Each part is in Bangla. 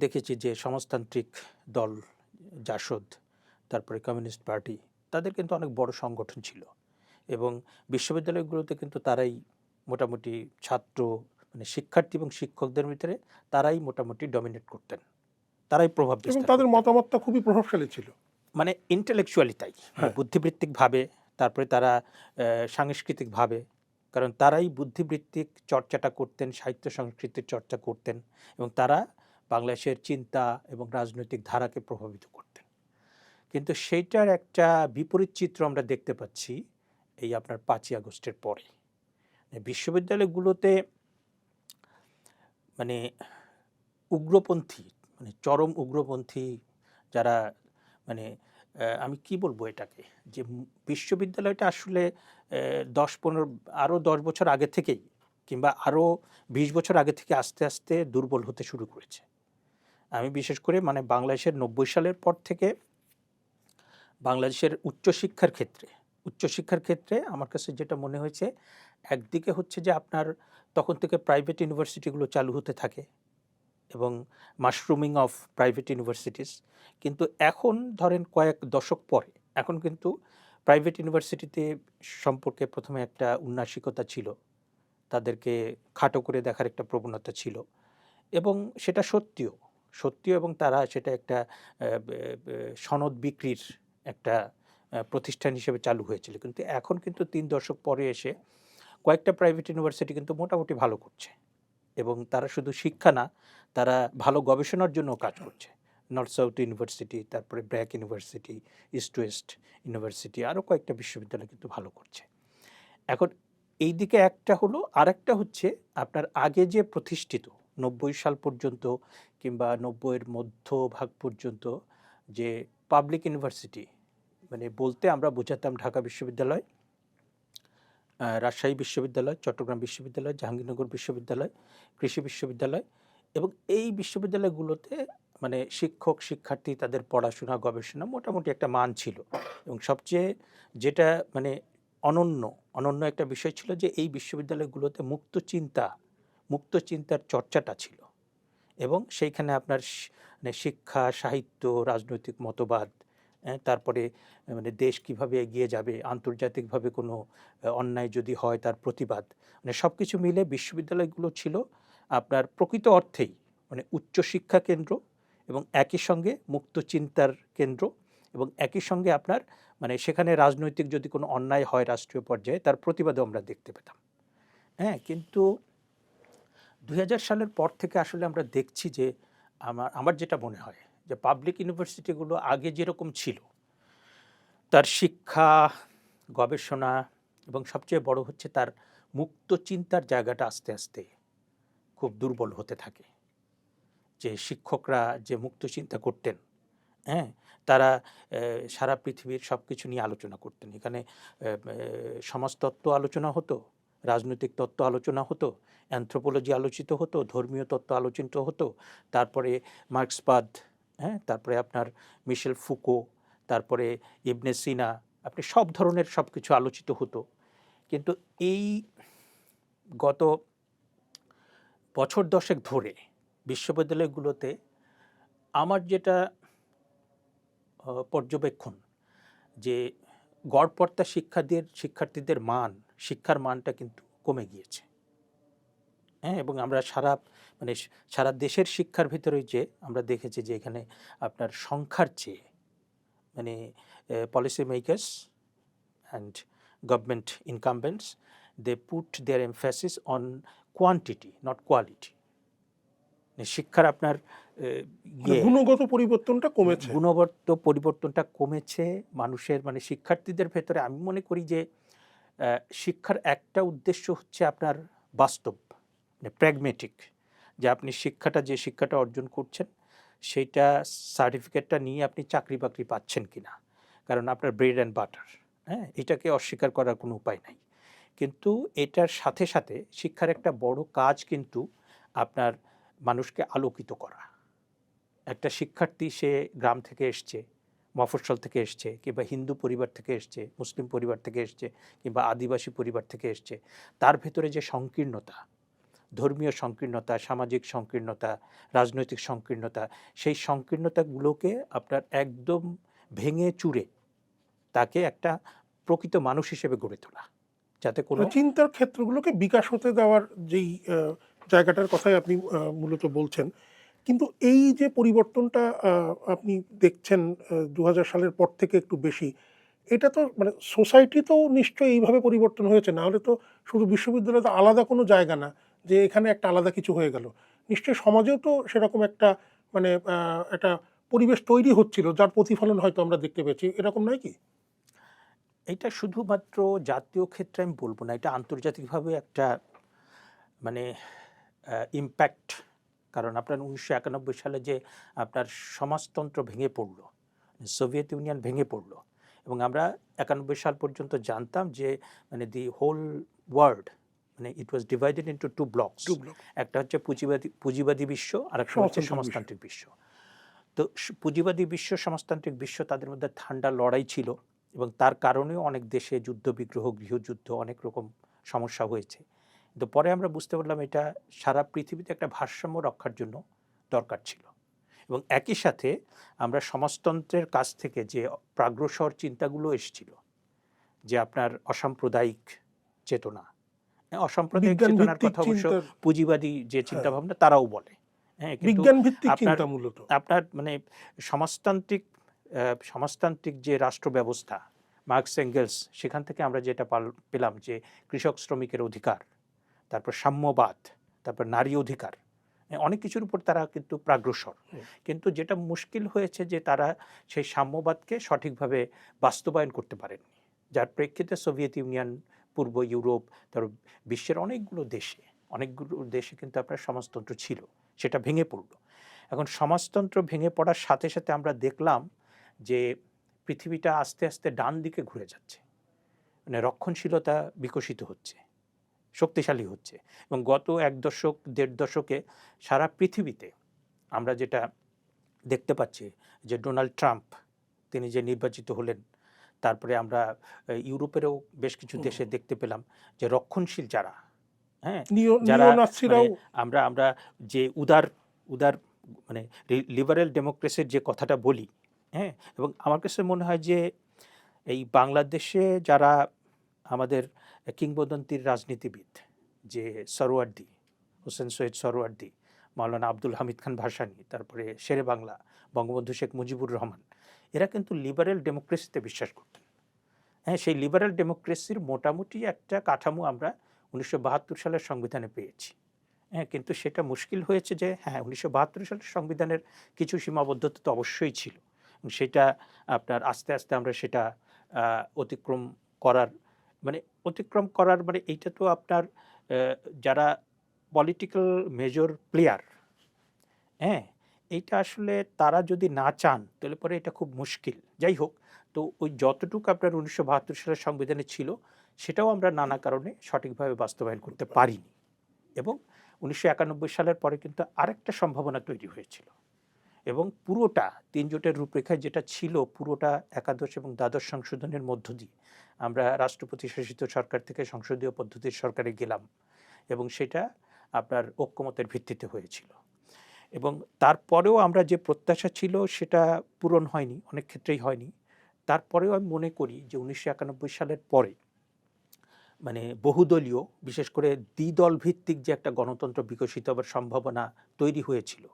দেখেছি যে সমাজতান্ত্রিক দল জাসদ, তারপরে কমিউনিস্ট পার্টি, তাদের কিন্তু অনেক বড় সংগঠন ছিল এবং বিশ্ববিদ্যালয়গুলোতে কিন্তু তারাই মোটামুটি ছাত্র মানে শিক্ষার্থী এবং শিক্ষকদের ভিতরে তারাই মোটামুটি ডমিনেট করতেন, তারাই প্রভাব এবং বিস্তার তাদের করতেন। মতামতটা খুবই প্রভাবশালী ছিল। মানে ইন্টেলেকচুয়ালি তাই, মানে হ্যাঁ। বুদ্ধিবৃত্তিকভাবে, তারপরে তারা সাংস্কৃতিকভাবে, কারণ তারাই বুদ্ধিবৃত্তিক চর্চাটা করতেন, সাহিত্য সংস্কৃতির চর্চা করতেন এবং তারা বাংলাদেশের চিন্তা এবং রাজনৈতিক ধারাকে প্রভাবিত করতেন। কিন্তু সেইটার একটা বিপরীত চিত্র আমরা দেখতে পাচ্ছি এই আপনার 5ই আগস্টের পরে। বিশ্ববিদ্যালয়গুলোতে মানে উগ্রপন্থী, মানে চরম উগ্রপন্থী যারা, মানে আমি কি বলবো এটাকে, যে বিশ্ববিদ্যালয়টা আসলে 10-15 আরও 10 বছর আগে থেকেই কিংবা আরও 20 বছর আগে থেকে আস্তে আস্তে দুর্বল হতে শুরু করেছে। আমি বিশেষ করে মানে বাংলাদেশের 90 সালের পর থেকে বাংলাদেশের উচ্চশিক্ষার ক্ষেত্রে আমার কাছে যেটা মনে হয়েছে, একদিকে হচ্ছে যে আপনার তখন থেকে প্রাইভেট ইউনিভার্সিটিগুলো চালু হতে থাকে এবং মাশরুমিং অফ প্রাইভেট ইউনিভার্সিটিস। কিন্তু এখন ধরেন কয়েক দশক পরে এখন কিন্তু প্রাইভেট ইউনিভার্সিটিতে সম্পর্কে প্রথমে একটা উন্নাসিকতা ছিল, তাদেরকে খাটো করে দেখার একটা প্রবণতা ছিল এবং সেটা সত্যিও এবং তারা সেটা একটা সনদ বিক্রির একটা প্রতিষ্ঠান হিসেবে চালু হয়েছিল। কিন্তু এখন কিন্তু 3 দশক পরে এসে কয়েকটা প্রাইভেট ইউনিভার্সিটি কিন্তু মোটামুটি ভালো করছে এবং তারা শুধু শিক্ষা না, তারা ভালো গবেষণার জন্য কাজ করছে। নর্থ সাউথ ইউনিভার্সিটি, তারপরে BRAC university, east West university, আরও কয়েকটা বিশ্ববিদ্যালয় কিন্তু ভালো করছে। এখন এই দিকে একটা হলো, আরেকটা হচ্ছে আপনার আগে যে প্রতিষ্ঠিত 90 সাল পর্যন্ত কিংবা 90-এর মধ্যভাগ পর্যন্ত যে পাবলিক ইউনিভার্সিটি, মানে বলতে আমরা বোঝাতাম ঢাকা বিশ্ববিদ্যালয়, রাজশাহী বিশ্ববিদ্যালয়, চট্টগ্রাম বিশ্ববিদ্যালয়, জাহাঙ্গীরনগর বিশ্ববিদ্যালয়, কৃষি বিশ্ববিদ্যালয় এবং এই বিশ্ববিদ্যালয়গুলোতে মানে শিক্ষক শিক্ষার্থী তাদের পড়াশোনা গবেষণা মোটামুটি একটা মান ছিল এবং সবচেয়ে যেটা মানে অনন্য একটা বিষয় ছিল যে এই বিশ্ববিদ্যালয়গুলোতে মুক্ত চিন্তার চর্চাটা ছিল এবং সেইখানে আপনার মানে শিক্ষা, সাহিত্য, রাজনৈতিক মতবাদ, তারপরে মানে দেশ কিভাবে এগিয়ে যাবে, আন্তর্জাতিকভাবে কোনো অন্যায় যদি হয় তার প্রতিবাদ, মানে সব কিছু মিলে বিশ্ববিদ্যালয়গুলো ছিল আপনার প্রকৃত অর্থেই মানে উচ্চশিক্ষা কেন্দ্র এবং একই সঙ্গে মুক্ত চিন্তার কেন্দ্র এবং একই সঙ্গে আপনার মানে সেখানে রাজনৈতিক যদি কোনো অন্যায় হয় রাষ্ট্রীয় পর্যায়ে তার প্রতিবাদও আমরা দেখতে পেতাম। হ্যাঁ, কিন্তু 2000 সালের পর থেকে আসলে আমরা দেখছি যে আমার যেটা মনে হয় যে পাবলিক ইউনিভার্সিটিগুলো আগে যেরকম ছিল তার শিক্ষা, গবেষণা এবং সবচেয়ে বড় হচ্ছে তার মুক্ত চিন্তার জায়গাটা আস্তে আস্তে খুব দুর্বল হতে থাকে। যে শিক্ষকরা যে মুক্ত চিন্তা করতেন, হ্যাঁ, তারা সারা পৃথিবীর সব কিছু নিয়ে আলোচনা করতেন। এখানে সমাজতত্ত্ব আলোচনা হতো, রাজনৈতিক তত্ত্ব আলোচনা হতো, অ্যানথ্রোপোলজি আলোচিত হতো, ধর্মীয় তত্ত্ব আলোচিত হতো, তারপরে মার্ক্সবাদ, হ্যাঁ, তারপরে আপনার মিশেল ফুকো, তারপরে ইবনে সিনা, আপনি সব ধরনের সব কিছু আলোচিত হতো। কিন্তু এই গত বছর দশেক ধরে বিশ্ববিদ্যালয়গুলোতে আমার যেটা পর্যবেক্ষণ যে গড়পড়তা শিক্ষার্থীদের শিক্ষার মানটা কিন্তু কমে গিয়েছে। হ্যাঁ, এবং আমরা মানে সারা দেশের শিক্ষার ভিতরে যে আমরা দেখেছি যে এখানে আপনার সংখ্যার চেয়ে মানে policy makers and government incumbents they put their emphasis on quantity not quality. শিক্ষার আপনার গুণগত পরিবর্তনটা কমেছে। গুণগত পরিবর্তনটা কমেছে মানুষের, মানে শিক্ষার্থীদের ভেতরে। আমি মনে করি যে শিক্ষার একটা উদ্দেশ্য হচ্ছে আপনার বাস্তব, মানে প্র্যাগমেটিক, যে আপনি যে শিক্ষাটা অর্জন করছেন সেইটা সার্টিফিকেটটা নিয়ে আপনি চাকরি বাকরি পাচ্ছেন কিনা, কারণ আপনার ব্রেড অ্যান্ড বাটার, হ্যাঁ, এটাকে অস্বীকার করার কোনো উপায় নাই। কিন্তু এটার সাথে সাথে শিক্ষার একটা বড় কাজ কিন্তু আপনার মানুষকে আলোকিত করা। একটা শিক্ষার্থী সে গ্রাম থেকে এসছে, মফস্বল থেকে এসছে, কিংবা হিন্দু পরিবার থেকে এসছে, মুসলিম পরিবার থেকে এসছে, কিংবা আদিবাসী পরিবার থেকে এসছে, তার ভেতরে যে সংকীর্ণতা, ধর্মীয় সংকীর্ণতা, সামাজিক সংকীর্ণতা, রাজনৈতিক সংকীর্ণতা, সেই সংকীর্ণতাগুলোকে আপনার একদম ভেঙে চুরে তাকে একটা প্রকৃত মানুষ হিসেবে গড়ে তোলা, যাতে কোনো চিন্তার ক্ষেত্রগুলোকে বিকাশ হতে দেওয়ার যেই জায়গাটার কথাই আপনি মূলত বলছেন। কিন্তু এই যে পরিবর্তনটা আপনি দেখছেন ২০০০ সালের পর থেকে একটু বেশি, এটা তো মানে সোসাইটিতেও নিশ্চয়ই এইভাবে পরিবর্তন হয়েছে, না হলে তো শুধু বিশ্ববিদ্যালয় তো আলাদা কোনো জায়গা না যে এখানে একটা আলাদা কিছু হয়ে গেল। নিশ্চয়ই সমাজেও তো সেরকম একটা মানে একটা পরিবেশ তৈরি হচ্ছিল যার প্রতিফলন হয়তো আমরা দেখতে পেয়েছি, এরকম নয় কি? এটা শুধুমাত্র জাতীয় ক্ষেত্রে আমি বলবো না, এটা আন্তর্জাতিকভাবে একটা মানে ইম্প্যাক্ট। কারণ আপনার 1991 সালে যে আপনার সমাজতন্ত্র ভেঙে পড়লো, সোভিয়েত ইউনিয়ন ভেঙে পড়লো, এবং আমরা 91 সাল পর্যন্ত জানতাম যে মানে দি হোল ওয়ার্ল্ড মানে it was divided into two blocks. একটা হচ্ছে পুঁজিবাদী বিশ্ব, আর একটা হচ্ছে সমাজতান্ত্রিক বিশ্ব। তো পুঁজিবাদী বিশ্ব, সমাজতান্ত্রিক বিশ্ব, তাদের মধ্যে ঠান্ডা লড়াই ছিল, এবং তার কারণেও অনেক দেশে যুদ্ধ বিগ্রহ, গৃহযুদ্ধ, অনেক রকম সমস্যা হয়েছে। কিন্তু পরে আমরা বুঝতে পারলাম এটা সারা পৃথিবীতে একটা ভারসাম্য রক্ষার জন্য দরকার ছিল। এবং একই সাথে আমরা সমাজতন্ত্রের কাছ থেকে যে প্রাগ্রসর চিন্তাগুলো এসেছিল, যে আপনার অসাম্প্রদায়িক চেতনা, অসাম্প্রদায়িক চেতনার কথা অবশ্য পুঁজিবাদী যে চিন্তা ভাবনা তারাও বলে, হ্যাঁ, কিন্তু আপনার মানে সমাজতান্ত্রিক যে রাষ্ট্র ব্যবস্থা, মার্কস এঙ্গেলস, সেখান থেকে আমরা যেটা পেলাম যে কৃষক শ্রমিকের অধিকার, তারপর সাম্যবাদ, তারপর নারী অধিকার, অনেক কিছুর উপর তারা কিন্তু প্রাগ্রসর। কিন্তু যেটা মুশকিল হয়েছে যে তারা সেই সাম্যবাদকে সঠিকভাবে বাস্তবায়ন করতে পারেননি, যার প্রেক্ষিতে সোভিয়েত ইউনিয়ন, পূর্ব ইউরোপ, তারপর বিশ্বের অনেকগুলো দেশে কিন্তু আপনার সমাজতন্ত্র ছিল, সেটা ভেঙে পড়ল। এখন সমাজতন্ত্র ভেঙে পড়ার সাথে সাথে আমরা দেখলাম যে পৃথিবীটা আস্তে আস্তে ডান দিকে ঘুরে যাচ্ছে, মানে রক্ষণশীলতা বিকশিত হচ্ছে, শক্তিশালী হচ্ছে। এবং গত 1-1.5 দশকে সারা পৃথিবীতে আমরা যেটা দেখতে পাচ্ছি যে ডোনাল্ড ট্রাম্প, তিনি যে নির্বাচিত হলেন, তারপরে আমরা ইউরোপেরও বেশ কিছু দেশে দেখতে পেলাম যে রক্ষণশীল যারা, হ্যাঁ, যারা আমরা যে উদার মানে লিবারেল ডেমোক্রেসির যে কথাটা বলি, হ্যাঁ, এবং আমার কাছে মনে হয় যে এই বাংলাদেশে যারা আমাদের কিংবদন্তির রাজনীতিবিদ, যে সরওয়ার্দী, হোসেন সৈয়দ সরওয়ার্দী, মাওলানা আব্দুল হামিদ খান ভাসানী, তারপরে শেরে বাংলা বঙ্গবন্ধু শেখ মুজিবুর রহমান, এরা কিন্তু লিবারেল ডেমোক্রেসিতে বিশ্বাস করতেন। হ্যাঁ, সেই লিবারেল ডেমোক্রেসির মোটামুটি একটা কাঠামো আমরা 1972 সালের সংবিধানে পেয়েছি। হ্যাঁ, কিন্তু সেটা মুশকিল হয়েছে যে হ্যাঁ, 1972 সালের সংবিধানের কিছু সীমাবদ্ধতা তো অবশ্যই ছিল, সেটা আপনার আস্তে আস্তে আমরা সেটা অতিক্রম করার মানে এইটা তো আপনার যারা পলিটিক্যাল মেজর প্লেয়ার, হ্যাঁ, এইটা আসলে তারা যদি না চান তাহলে পরে এটা খুব মুশকিল। যাই হোক, তো ওই যতটুকু আপনার 1972 সালের সংবিধানে ছিল সেটাও আমরা নানা কারণে সঠিকভাবে বাস্তবায়ন করতে পারিনি। এবং 1991 সালের পরে কিন্তু আরেকটা সম্ভাবনা তৈরি হয়েছিল, এবং পুরোটা 3 জোটের রূপরেখায় যেটা ছিল, পুরোটা একাদশ এবং দ্বাদশ সংশোধনের মধ্য দিয়ে আমরা রাষ্ট্রপতি শাসিত সরকার থেকে সংসদীয় পদ্ধতির সরকারে গেলাম, এবং সেটা আপনার ঐক্যমতের ভিত্তিতে হয়েছিল। এবং তারপরেও আমরা যে প্রত্যাশা ছিল সেটা পূরণ হয়নি, অনেক ক্ষেত্রেই হয়নি। তারপরেও আমি মনে করি যে 1991 সালের পরে মানে বহুদলীয়, বিশেষ করে দ্বিদল ভিত্তিক যে একটা গণতন্ত্র বিকশিত হবার সম্ভাবনা তৈরি হয়েছিল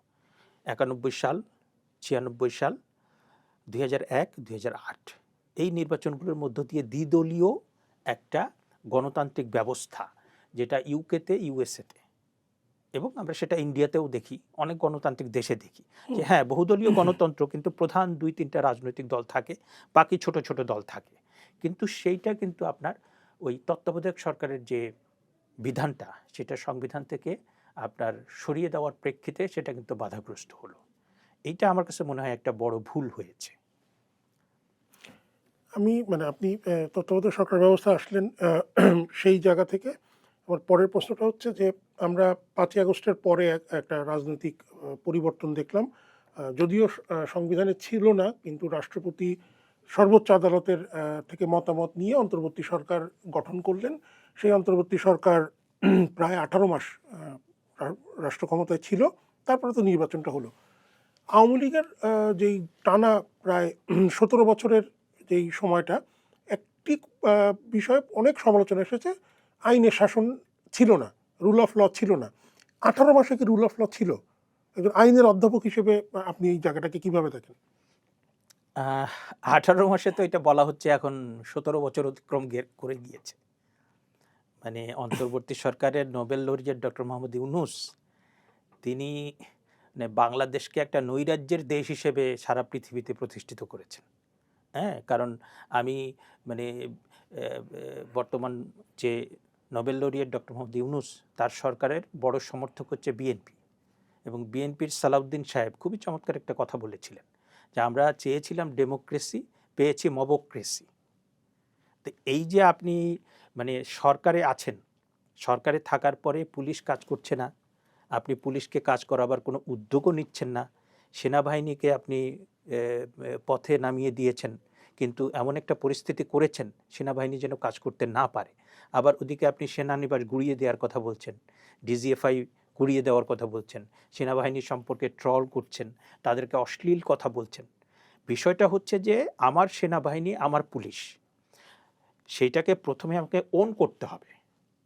91 সাল, 96 সাল, 2001, 2008 এই নির্বাচনগুলোর মধ্য দিয়ে দ্বিদলীয় একটা গণতান্ত্রিক ব্যবস্থা, যেটা ইউকেতে, ইউএসএতে, এবং আমরা সেটা ইন্ডিয়াতেও দেখি, অনেক গণতান্ত্রিক দেশে দেখি যে হ্যাঁ, বহুদলীয় গণতন্ত্র, কিন্তু প্রধান 2-3টা রাজনৈতিক দল থাকে, বাকি ছোট ছোট দল থাকে। কিন্তু সেইটা কিন্তু আপনার ওই তত্ত্বাবধায়ক সরকারের যে বিধানটা, সেটা সংবিধান থেকে আপনার সরিয়ে দেওয়ার প্রেক্ষিতে সেটা কিন্তু বাধাগ্রস্ত হলো। এইটা আমার কাছে মনে হয় একটা বড় ভুল হয়েছে। আমি মানে আপনি তত্ত্বাবধায়ক সরকার ব্যবস্থা আসলেন সেই জায়গা থেকে। আমার পরের প্রশ্নটা হচ্ছে যে আমরা 5ই আগস্টের পরে একটা রাজনৈতিক পরিবর্তন দেখলাম, যদিও সংবিধানে ছিল না, কিন্তু রাষ্ট্রপতি সর্বোচ্চ আদালতের থেকে মতামত নিয়ে অন্তর্বর্তী সরকার গঠন করলেন। সেই অন্তর্বর্তী সরকার প্রায় 18 মাস রাষ্ট্র ক্ষমতায় ছিল, তারপরে তো নির্বাচনটা হলো। আওয়ামী লীগের যেই টানা প্রায় ১৭ বছরের যেই সময়টা, একটি বিষয়ে অনেক সমালোচনা এসেছে, আইনের শাসন ছিল না, রুল অফ ল ছিল না। ১৮ মাসে কি রুল অফ ল ছিল? একজন আইনের অধ্যাপক হিসেবে আপনি এই জায়গাটাকে কিভাবে দেখেন? ১৮ মাসে তো এটা বলা হচ্ছে, এখন ১৭ বছর অতিক্রম করে গিয়েছে। মানে অন্তর্বর্তী সরকারের Nobel laureate doctor Mohammad Yunus, তিনি মানে বাংলাদেশকে একটা নৈরাজ্যের দেশ হিসেবে সারা পৃথিবীতে প্রতিষ্ঠিত করেছেন। হ্যাঁ, কারণ আমি মানে বর্তমান যে Nobel laureate doctor Mohammad Yunus, তার সরকারের বড় সমর্থক হচ্ছে বিএনপি, এবং বিএনপির সালাউদ্দিন সাহেব খুবই চমৎকার একটা কথা বলেছিলেন যে আমরা চেয়েছিলাম ডেমোক্রেসি, পেয়েছি মবক্রেসি। তো এই যে আপনি মানে সরকারে আছেন, সরকারে থাকার পরে পুলিশ কাজ করছে না, আপনি পুলিশকে কাজ করাবার কোনো উদ্যোগও নিচ্ছেন না, সেনাবাহিনীকে আপনি পথে নামিয়ে দিয়েছেন, কিন্তু এমন একটা পরিস্থিতি করেছেন সেনাবাহিনী যেন কাজ করতে না পারে। আবার ওদিকে আপনি সেনানিবাস গুড়িয়ে দেওয়ার কথা বলছেন, ডিজিএফআই গুড়িয়ে দেওয়ার কথা বলছেন, সেনাবাহিনী সম্পর্কে ট্রল করছেন, তাদেরকে অশ্লীল কথা বলছেন। বিষয়টা হচ্ছে যে আমার সেনাবাহিনী, আমার পুলিশ, সেইটাকে প্রথমে আমাকে ওন করতে হবে,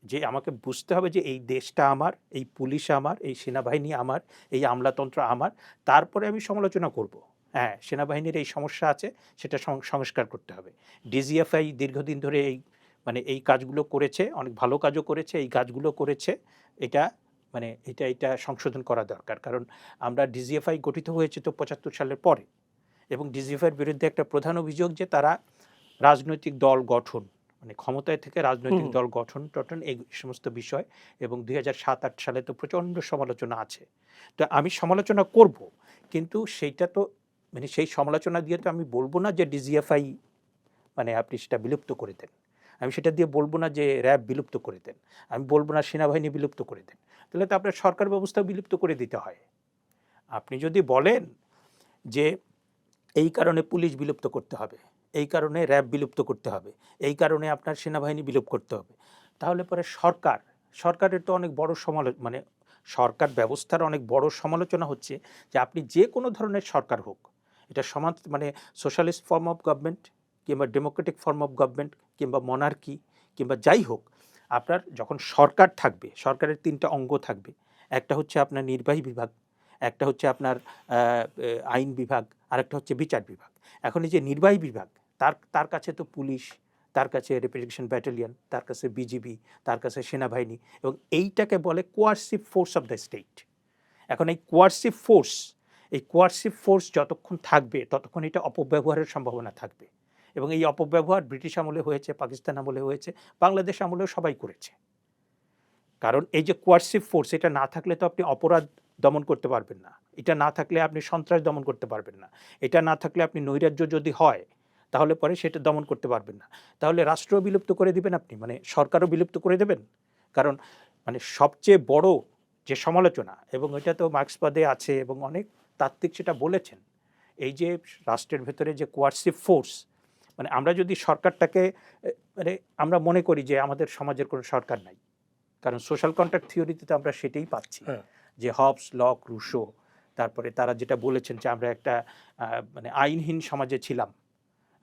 যে আমাকে বুঝতে হবে যে এই দেশটা আমার, এই পুলিশ আমার, এই সেনাবাহিনী আমার, এই আমলাতন্ত্র আমার। তারপরে আমি সমালোচনা করব, হ্যাঁ সেনাবাহিনীর এই সমস্যা আছে, সেটা সংস্কার করতে হবে। ডিজিএফআই দীর্ঘদিন ধরে এই মানে এই কাজগুলো করেছে, অনেক ভালো কাজও করেছে, এই কাজগুলো করেছে, এটা মানে এটা সংশোধন করা দরকার। কারণ আমরা ডিজিএফআই গঠিত হয়েছে তো ৭৫ সালের পরে, এবং ডিজিএফআইয়ের বিরুদ্ধে একটা প্রধান অভিযোগ যে তারা রাজনৈতিক দল গঠন, মানে ক্ষমতায় থেকে রাজনৈতিক দল গঠন টঠন, এই সমস্ত বিষয়, এবং ২০০৭-৮ সালে তো প্রচণ্ড সমালোচনা আছে। তো আমি সমালোচনা করব, কিন্তু সেইটা তো মানে সেই সমালোচনা দিয়ে তো আমি বলবো না যে ডিজিএফআই মানে আপনি সেটা বিলুপ্ত করে দেন, আমি সেটা দিয়ে বলবো না যে র্যাব বিলুপ্ত করে দেন, আমি বলবো না সেনাবাহিনী বিলুপ্ত করে দেন। তাহলে তো আপনার সরকার ব্যবস্থা বিলুপ্ত করে দিতে হয়। আপনি যদি বলেন যে এই কারণে পুলিশ বিলুপ্ত করতে হবে, এই কারণে র্যাব বিলুপ্ত করতে হবে, এই কারণে আপনার সেনাবাহিনী বিলুপ্ত করতে হবে, তাহলে পরে সরকারের তো অনেক বড় মানে সরকার ব্যবস্থার অনেক বড় সমালোচনা হচ্ছে যে আপনি যে কোনো ধরনের সরকার হোক, এটা সমাজ মানে সোশ্যালিস্ট ফর্ম অফ গভর্নমেন্ট কিংবা ডেমোক্রেটিক ফর্ম অফ গভর্নমেন্ট কিংবা মনার্কি কিংবা যাই হোক, আপনার যখন সরকার থাকবে, সরকারের ৩টা অঙ্গ থাকবে। একটা হচ্ছে আপনার নির্বাহী বিভাগ, একটা হচ্ছে আপনার আইন বিভাগ, আরেকটা হচ্ছে বিচার বিভাগ। এখন এই যে নির্বাহী বিভাগ, তার কাছে তো পুলিশ, তার কাছে রেপ্রেজেন্টেশন ব্যাটালিয়ন, তার কাছে বিজিবি, তার কাছে সেনাবাহিনী, এবং এইটাকে বলে coercive force of the state. এখন এই কোয়ার্সিভ ফোর্স যতক্ষণ থাকবে ততক্ষণ এটা অপব্যবহারের সম্ভাবনা থাকবে, এবং এই অপব্যবহার ব্রিটিশ আমলে হয়েছে, পাকিস্তান আমলে হয়েছে, বাংলাদেশ আমলেও সবাই করেছে। কারণ এই যে কোয়ার্সিভ ফোর্স, এটা না থাকলে তো আপনি অপরাধ দমন করতে পারবেন না, এটা না থাকলে আপনি সন্ত্রাস দমন করতে পারবেন না, এটা না থাকলে আপনি নৈরাজ্য যদি হয় তাহলে পরে সেটা দমন করতে পারবেন না। তাহলে রাষ্ট্র বিলুপ্ত করে দিবেন আপনি, মানে সরকারও বিলুপ্ত করে দেবেন। কারণ মানে সবচেয়ে বড় যে সমালোচনা, এবং এটা তো মার্ক্সবাদে আছে এবং অনেক তাত্ত্বিক সেটা বলেছেন, এই যে রাষ্ট্রের ভেতরে যে কোয়ার্সিভ ফোর্স, মানে আমরা যদি সরকারটাকে মানে আমরা মনে করি যে আমাদের সমাজের কোনো সরকার নাই, কারণ সোশ্যাল কন্ট্রাক্ট থিওরিতে তো আমরা সেটাই পাচ্ছি, যে হবস, লক, রুশো, তারপরে তারা যেটা বলেছেন যে আমরা একটা মানে আইনহীন সমাজে ছিলাম,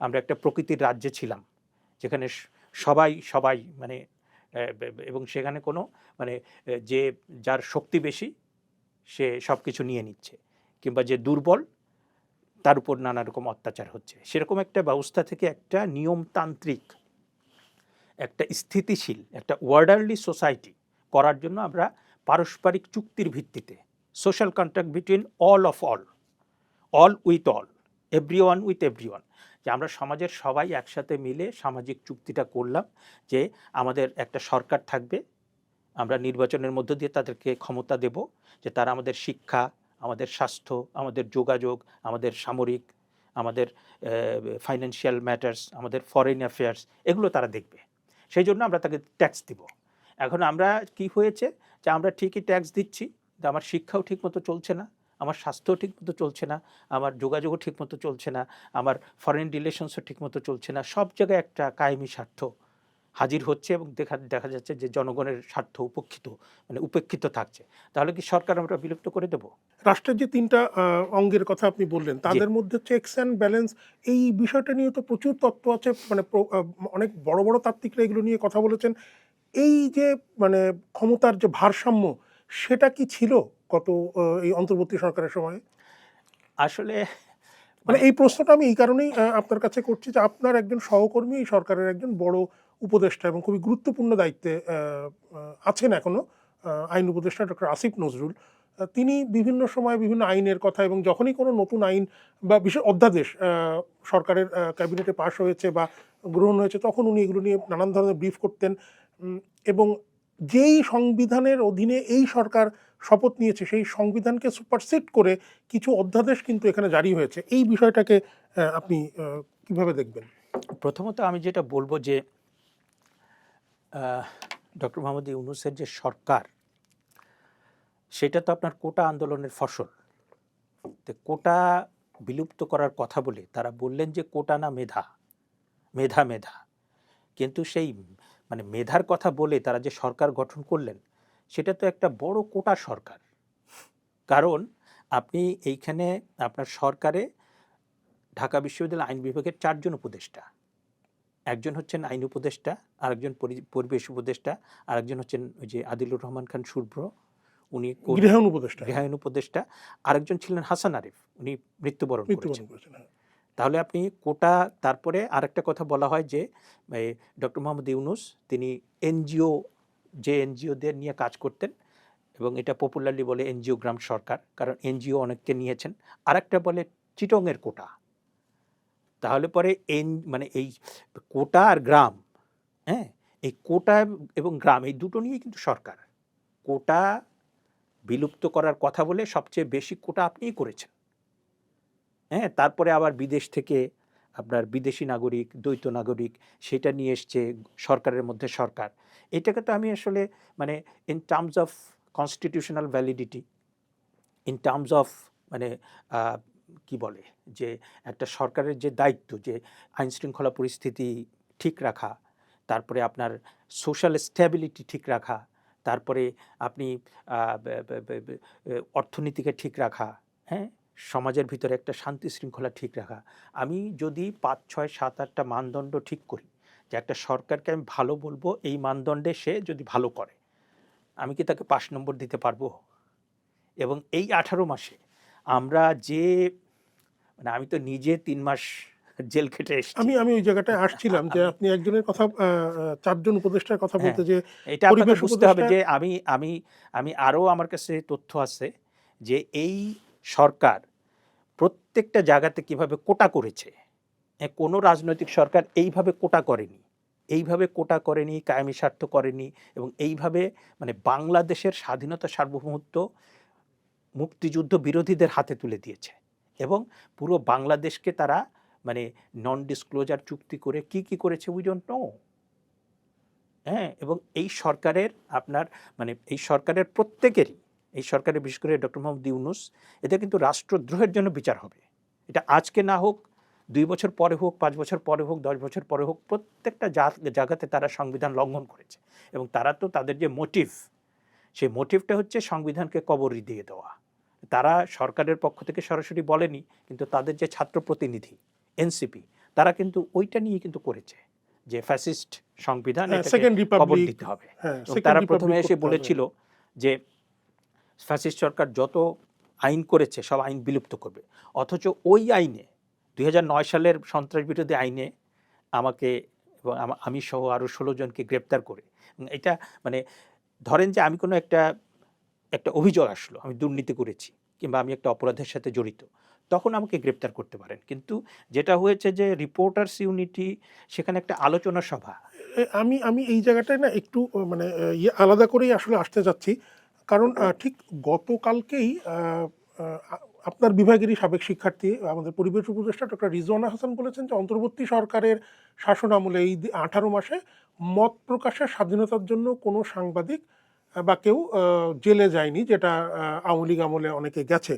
আমরা একটা প্রকৃতির রাজ্যে ছিলাম, যেখানে সবাই মানে এবং সেখানে কোনো মানে যে যার শক্তি বেশি সে সব কিছু নিয়ে নিচ্ছে, কিংবা যে দুর্বল তার উপর নানা রকম অত্যাচার হচ্ছে, সেরকম একটা ব্যবস্থা থেকে একটা নিয়মতান্ত্রিক, একটা স্থিতিশীল, একটা ওয়ার্ডারলি সোসাইটি করার জন্য আমরা পারস্পরিক চুক্তির ভিত্তিতে, social contract between all with all, everyone with everyone, যে আমরা সমাজের সবাই একসাথে মিলে সামাজিক চুক্তিটা করলাম যে আমাদের একটা সরকার থাকবে, আমরা নির্বাচনের মধ্য দিয়ে তাদেরকে ক্ষমতা দেব যে তারা আমাদের শিক্ষা, আমাদের স্বাস্থ্য, আমাদের যোগাযোগ, আমাদের সামরিক, আমাদের ফাইন্যান্সিয়াল ম্যাটার্স, আমাদের ফরেন অ্যাফেয়ার্স, এগুলো তারা দেখবে। সেই জন্য আমরা তাকে ট্যাক্স দিব। এখন আমরা কি হয়েছে যে আমরা ঠিকই ট্যাক্স দিচ্ছি, কিন্তু আমার শিক্ষাও ঠিকমতো চলছে না, আমার স্বাস্থ্যও ঠিকমতো চলছে না, আমার যোগাযোগও ঠিকমতো চলছে না, আমার ফরেন রিলেশনসও ঠিকমতো চলছে না, সব জায়গায় একটা কায়েমি স্বার্থ হাজির হচ্ছে এবং দেখা যাচ্ছে যে জনগণের স্বার্থ উপেক্ষিত থাকছে, তাহলে কি সরকার আমরা বিলুপ্ত করে দেব? রাষ্ট্রের যে ৩টা অঙ্গের কথা আপনি বললেন, জি। তাদের মধ্যে চেকস অ্যান্ড ব্যালেন্স, এই বিষয়টা নিয়ে তো প্রচুর তত্ত্ব আছে। মানে অনেক বড়, বড় তাত্ত্বিকরা এগুলো নিয়ে কথা বলেছেন। এই যে মানে ক্ষমতার যে ভারসাম্য, সেটা কি ছিল গত এই অন্তর্বর্তী সরকারের সময়ে? আসলে মানে মানে এই প্রশ্নটা আমি এই কারণেই আপনার কাছে করছি যে আপনার একজন সহকর্মী এই সরকারের একজন বড় উপদেষ্টা এবং খুবই গুরুত্বপূর্ণ দায়িত্বে আছেন এখনো, আইন উপদেষ্টা ডক্টর আসিফ নজরুল। তিনি বিভিন্ন সময় বিভিন্ন আইনের কথা, এবং যখনই কোনো নতুন আইন বা বিশেষ অধ্যাদেশ সরকারের ক্যাবিনেটে পাস হয়েছে বা গ্রহণ হয়েছে, তখন উনি এগুলো নিয়ে নানান ধরনের ব্রিফ করতেন। উম, এবং যেই সংবিধানের অধীনে এই সরকার শপথ নিয়েছে, সেই সংবিধানকে সুপারসিড করে কিছু অধ্যাদেশ কিন্তু এখানে জারি হয়েছে। এই বিষয়টাকে আপনি কিভাবে দেখবেন? প্রথমত আমি যেটা বলব যে ডক্টর মোহাম্মদ ইউনূসের যে সরকার, সেটা তো আপনার কোটা আন্দোলনের ফসল। তো কোটা বিলুপ্ত করার কথা বলে তারা বললেন যে কোটা না মেধা, মেধা মেধা। কিন্তু সেই মানে মেধার কথা বলে তারা যে সরকার গঠন করলেন, সেটা তো একটা বড় কোটা সরকার। কারণ আপনি এইখানে আপনার সরকারে ঢাকা বিশ্ববিদ্যালয় আইন বিভাগের 4 জন উপদেষ্টা। একজন হচ্ছেন আইন উপদেষ্টা, আরেকজন পরিবেশ উপদেষ্টা, আরেকজন হচ্ছেন ওই যে আদিলুর রহমান খান শুভ্র, উনি গৃহায়ণ উপদেষ্টা, হ্যাঁ, গৃহায়ণ উপদেষ্টা। আরেকজন ছিলেন হাসান আরিফ, উনি মৃত্যুবরণ মৃত্যুবরণ করেছেন। করেছেন, হ্যাঁ। তাহলে আপনি কোটা, তারপরে আরেকটা কথা বলা হয় যে ডক্টর মোহাম্মদ ইউনূস তিনি এনজিও, যে এনজিওদের নিয়ে কাজ করতেন, এবং এটা পপুলারলি বলে এনজিও গ্রাম সরকার, কারণ এনজিও অনেককে নিয়েছেন। আরেকটা বলে চিটংয়ের কোটা। তাহলে পরে মানে এই কোটা আর গ্রাম, হ্যাঁ, এই কোটা এবং গ্রাম এই দুটো নিয়েই কিন্তু সরকার। কোটা বিলুপ্ত করার কথা বলে সবচেয়ে বেশি কোটা আপনিই করেছেন। হ্যাঁ, তারপরে আবার বিদেশ থেকে আপনার বিদেশি নাগরিক, দ্বৈত নাগরিক, সেটা নিয়ে এসছে সরকারের মধ্যে সরকার। এটাকে তো আমি আসলে মানে in terms of constitutional validity, in terms of মানে কি বলে যে একটা সরকারের যে দায়িত্ব যে আইন শৃঙ্খলা পরিস্থিতি ঠিক রাখা, তারপরে আপনার সোশ্যাল স্ট্যাবিলিটি ঠিক রাখা, তারপরে আপনি অর্থনীতিকে ঠিক রাখা, হ্যাঁ, সমাজের ভিতরে একটা শান্তি শৃঙ্খলা ঠিক রাখা। আমি যদি ৫, ৬, ৭, ৮টা মানদণ্ড ঠিক করি যে একটা সরকারকে আমি ভালো বলবো, এই মানদণ্ডে সে যদি ভালো করে, আমি কি তাকে ৫ নম্বর দিতে পারবো? এবং এই ১৮ মাসে আমরা যে মানে আমি তো নিজে ৩ মাস জেল খেটে এসেছি। আমি ওই জায়গাটায় আসছিলাম যে আমি আপনি একজনের কথা, ৪ জন উপদেষ্টার কথা হ্যাঁ, বলতে, যে এটা আপনাকে পরিবেশ বুঝতে হবে উপদেষ্টা। যে আমি আমি আমি আরও আমার কাছে তথ্য আছে যে এই সরকার প্রত্যেকটা জায়গাতে কিভাবে কোটা করেছে। কোনো রাজনৈতিক সরকার এইভাবে কোটা করেনি। এইভাবে কোটা করেনি, কায়েমি স্বার্থ করেনি, এবং এইভাবে মানে বাংলাদেশের স্বাধীনতা সার্বভৌমত্ব মুক্তিযুদ্ধ বিরোধীদের হাতে তুলে দিয়েছে। এবং পুরো বাংলাদেশকে তারা মানে নন ডিসক্লোজার চুক্তি করে কি করেছে উই ডোন্ট নো। হ্যাঁ, এবং এই সরকারের আপনার মানে এই সরকারের প্রত্যেকেরই, এই সরকারের বিশেষ করে ডক্টর মোহাম্মদ ইউনূস, এটা কিন্তু রাষ্ট্রদ্রোহের জন্য বিচার হবে। এটা আজকে না হোক, ২ বছর পরে হোক, ৫ বছর পরে হোক, ১০ বছর পরে হোক, প্রত্যেকটা জায়গাতে তারা সংবিধান লঙ্ঘন করেছে। এবং তারা তো তাদের যে মোটিভ, সেই মোটিভটা হচ্ছে সংবিধানকে কবর দিয়ে দেওয়া। তারা সরকারের পক্ষ থেকে সরাসরি বলেনি, কিন্তু তাদের যে ছাত্র প্রতিনিধি এনসিপি, তারা কিন্তু ওইটা নিয়ে কিন্তু করেছে যে ফ্যাসিস্ট সংবিধান, হ্যাঁ, এটাকে সেকেন্ড কবর রিপাবলিক। দিতে হবে। হ্যাঁ, এবং সেকেন্ড তারা প্রথমে রিপাবলিক এসে করতে হবে। বলেছিল যে ফ্যাসিস্ট সরকার যত আইন করেছে সব আইন বিলুপ্ত করবে। অথচ ওই আইনে ২০০৯ সালের সন্ত্রাস বিরোধী আইনে আমাকে এবং আমি সহ আরও ১৬ জনকে গ্রেপ্তার করে, এটা মানে ধরেন যে আমি কোনো একটা অভিযোগ আসলো, আমি দুর্নীতি করেছি কিংবা আমি একটা অপরাধের সাথে জড়িত, তখন আমাকে গ্রেপ্তার করতে পারেন। কিন্তু যেটা হয়েছে যে রিপোর্টার্স ইউনিটি, সেখানে একটা আলোচনা সভা। আমি আমি এই জায়গাটায় না একটু মানে আলাদা করেই আসলে আসতে চাচ্ছি। কারণ ঠিক গতকালকেই আপনার বিভাগেরই সাবেক শিক্ষার্থী, আমাদের পরিবেশ উপদেষ্টা ডক্টর রিজওয়ানা হাসান বলেছেন যে অন্তর্বর্তী সরকারের শাসন আমলে এই ১৮ মাসে মত প্রকাশের স্বাধীনতার জন্য কোনো সাংবাদিক বা কেউ জেলে যায়নি, যেটা আওয়ামী লীগ আমলে অনেকে গেছে।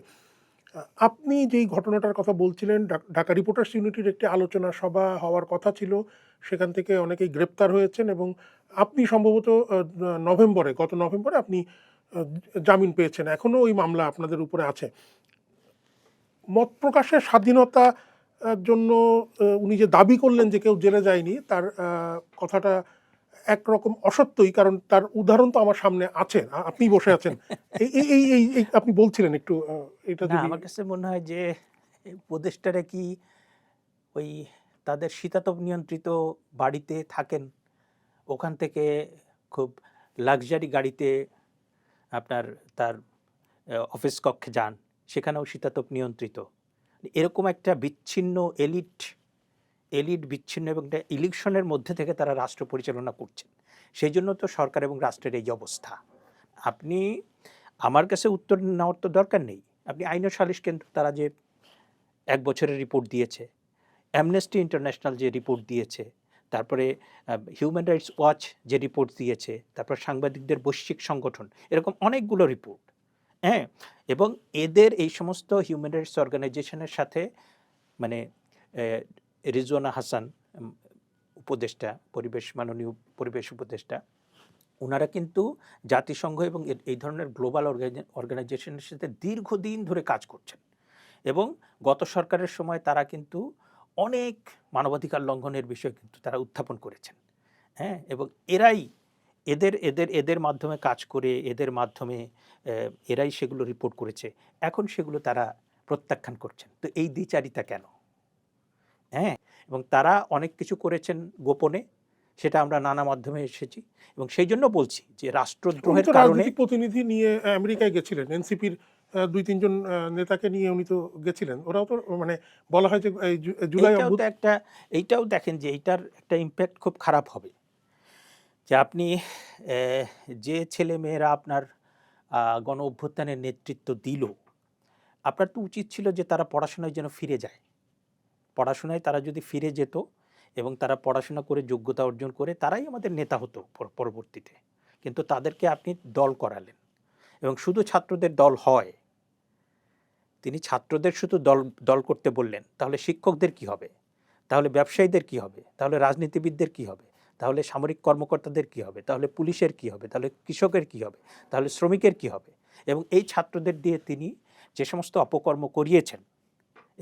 আপনি যেই ঘটনাটার কথা বলছিলেন, ঢাকা রিপোর্টার্স ইউনিটির একটি আলোচনা সভা হওয়ার কথা ছিল, সেখান থেকে অনেকেই গ্রেপ্তার হয়েছেন এবং আপনি সম্ভবত গত নভেম্বরে আপনি জামিন পেয়েছেন। এখনো ওই মামলা আপনাদের উপরে আছে। মত প্রকাশের স্বাধীনতা জন্য উনি যে দাবি করলেন যে কেউ জেলে যায়নি, তার কথাটা একরকম অসত্যই। কারণ তার উদাহরণ তো আমার সামনে আছে। আপনি বসে আছেন। এই আপনি বলছিলেন একটু এটা না, যদি আমার কাছে মনে হয় যে এই উপদেষ্টারা কি ওই তাদের শীতাতপ নিয়ন্ত্রিত বাড়িতে থাকেন, ওখান থেকে খুব লাক্সারি গাড়িতে আপনার তার অফিস কক্ষে যান, সেখানেও শীতাতপ নিয়ন্ত্রিত, এরকম একটা বিচ্ছিন্ন এলিট এলিট বিচ্ছিন্ন এবং একটা ইলেকশনের মধ্যে থেকে তারা রাষ্ট্র পরিচালনা করছেন। সেই জন্য তো সরকার এবং রাষ্ট্রের এই অবস্থা। আপনি আমার কাছে উত্তর নেওয়ার তো দরকার নেই। আপনি আইন ও সালিশ কেন্দ্র তারা যে 1 বছরের রিপোর্ট দিয়েছে, অ্যামনেস্টি ইন্টারন্যাশনাল যে রিপোর্ট দিয়েছে, তারপরে হিউম্যান রাইটস ওয়াচ যে রিপোর্ট দিয়েছে, তারপর সাংবাদিকদের বৈশ্বিক সংগঠন, এরকম অনেকগুলো রিপোর্ট, হ্যাঁ। এবং এদের এই সমস্ত হিউম্যান রাইটস অর্গানাইজেশনের সাথে মানে রিজওয়ানা হাসান উপদেষ্টা, মাননীয় পরিবেশ উপদেষ্টা, ওনারা কিন্তু জাতিসংঘ এবং এই ধরনের গ্লোবাল অর্গানাইজেশনের সাথে দীর্ঘদিন ধরে কাজ করছেন। এবং গত সরকারের সময় তারা কিন্তু অনেক মানবাধিকার লঙ্ঘনের বিষয় কিন্তু তারা উত্থাপন করেছেন, হ্যাঁ। এবং এরাই এদের এদের এদের মাধ্যমে কাজ করে, এদের মাধ্যমে এরাই সেগুলো রিপোর্ট করেছে। এখন সেগুলো তারা প্রত্যাখ্যান করছেন। তো এই দ্বিচারিতা কেন? হ্যাঁ, এবং তারা অনেক কিছু করেছেন গোপনে, সেটা আমরা নানা মাধ্যমে এসেছি। এবং সেই জন্য বলছি যে উনি রাষ্ট্রদ্রোহের তো কারণে রাজনৈতিক প্রতিনিধি নিয়ে আমেরিকায় গেছিলেন। এনসিপির ২-৩ জন নেতাকে নিয়ে উনি তো গেছিলেন। ওরাও তো মানে বলা হয় যে এই জুলাই এইটাও তো একটা, এইটাও দেখেন যে এইটার একটা ইম্প্যাক্ট খুব খারাপ হবে। যে আপনি যে ছেলে মেয়েরা আপনার গণ অভ্যুত্থানের নেতৃত্ব দিল, আপনার তো উচিত ছিল যে তারা পড়াশোনায় যেন ফিরে যায়। পড়াশোনায় তারা যদি ফিরে যেত এবং তারা পড়াশোনা করে যোগ্যতা অর্জন করে তারাই আমাদের নেতা হতো পরবর্তীতে। কিন্তু তাদেরকে আপনি দল করালেন এবং শুধু ছাত্রদের দল হয়, তিনি ছাত্রদের শুধু দল দল করতে বললেন, তাহলে শিক্ষকদের কি হবে? তাহলে ব্যবসায়ীদের কি হবে? তাহলে রাজনীতিবিদদের কি হবে? তাহলে সামরিক কর্মকর্তাদের কি হবে? তাহলে পুলিশের কি হবে? তাহলে কৃষকের কি হবে? তাহলে শ্রমিকের কি হবে? এবং এই ছাত্রদের দিয়ে তিনি যে সমস্ত অপকর্ম করিয়েছেন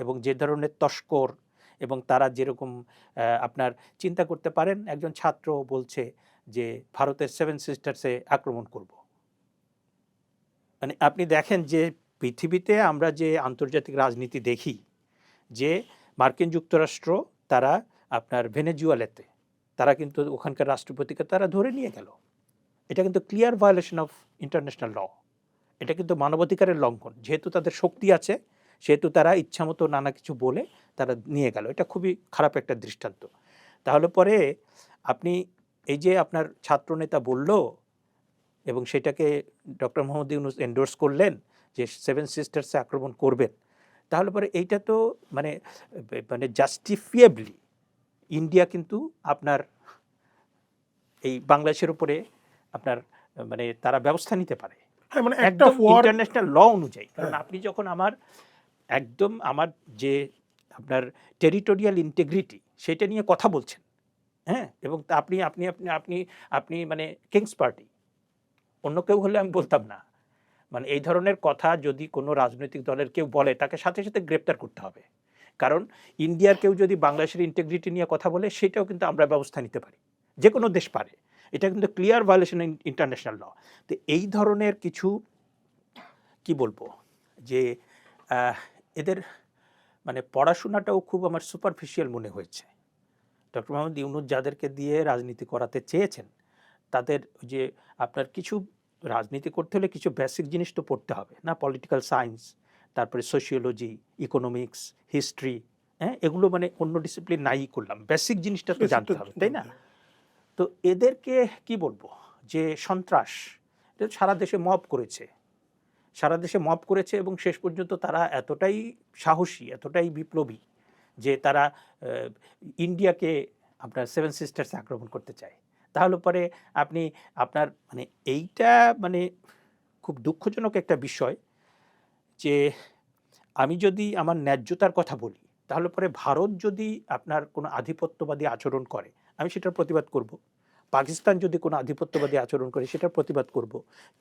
এবং যে ধরনের তস্কর, এবং তারা যেরকম আপনার চিন্তা করতে পারেন, একজন ছাত্র বলছে যে ভারতের 7 সিস্টার্সে আক্রমণ করব। মানে আপনি দেখেন যে পৃথিবীতে আমরা যে আন্তর্জাতিক রাজনীতি দেখি, যে মার্কিন যুক্তরাষ্ট্র তারা আপনার ভেনেজুয়েলাতে তারা কিন্তু ওখানকার রাষ্ট্রপতিকে তারা ধরে নিয়ে গেল। এটা কিন্তু clear violation of international law. এটা কিন্তু মানবাধিকারের লঙ্ঘন। যেহেতু তাদের শক্তি আছে, সেহেতু তারা ইচ্ছামতো নানা কিছু বলে তারা নিয়ে গেল। এটা খুবই খারাপ একটা দৃষ্টান্ত। তাহলে পরে আপনি এই যে আপনার ছাত্রনেতা বলল এবং সেটাকে ডক্টর মোহাম্মদ ইউনূস এন্ডোর্স করলেন যে 7 সিস্টার্সে আক্রমণ করবেন, তাহলে পরে এইটা তো মানে মানে জাস্টিফিয়েবলি ইন্ডিয়া কিন্তু আপনার এই বাংলাদেশের উপরে আপনার মানে তারা ব্যবস্থা নিতে পারে হ্যাঁ, মানে একটা একদম ওয়ার ইন্টারন্যাশনাল ল অনুযায়ী। কারণ হ্যাঁ, আপনি যখন একদম আমার যে আপনার টেরিটোরিয়াল ইন্টিগ্রিটি সেটা নিয়ে কথা বলছেন, হ্যাঁ, এবং তা আপনি আপনি আপনি আপনি আপনি মানে কিংস পার্টি, অন্য কেউ হলে আমি বলতাম না। মানে এই ধরনের কথা যদি কোনো রাজনৈতিক দলের কেউ বলে, তাকে সাথে সাথে গ্রেপ্তার করতে হবে। কারণ ইন্ডিয়ার কেউ যদি বাংলাদেশের ইন্টিগ্রিটি নিয়ে কথা বলে, সেটাও কিন্তু আমরা ব্যবস্থা নিতে পারি, যে কোনো দেশ পারে। এটা কিন্তু ক্লিয়ার ভায়োলেশন ইন্টারন্যাশনাল ল। তো এই ধরনের কিছু কি বলবো যে আহ, এদের মানে পড়াশোনাটাও খুব আমার সুপারফিশিয়াল মনে হয়েছে। ডক্টর মোহাম্মদ ইউনূস যাদেরকে দিয়ে রাজনীতি করাতে চেয়েছেন, তাদের যে আপনার কিছু রাজনীতি করতে হলে কিছু বেসিক জিনিস তো পড়তে হবে না, পলিটিক্যাল সায়েন্স, তারপরে সোশিওলজি, ইকোনমিক্স, হিস্ট্রি, হ্যাঁ, এগুলো মানে অন্য ডিসিপ্লিন নাই করলাম, বেসিক জিনিসটা তো বেসিকটা জানতে হবে, তাই না? তো এদেরকে কি বলবো যে সন্ত্রাস, এটা সারা দেশে মব করেছে, সারা দেশে মব করেছে এবং শেষ পর্যন্ত তারা এতটাই সাহসী, এতটাই বিপ্লবী যে তারা ইন্ডিয়াকে আপনার 7 সিস্টার্স আক্রমণ করতে চায়। তাহলে পরে আপনি আপনার মানে এইটা মানে খুব দুঃখজনক একটা বিষয় যে আমি যদি আমার ন্যায্যতার কথা বলি, তাহলে পরে ভারত যদি আপনার কোনো আধিপত্যবাদী আচরণ করে, আমি সেটার প্রতিবাদ করব। পাকিস্তান যদি কোনো আধিপত্যবাদী আচরণ করে, সেটার প্রতিবাদ করব।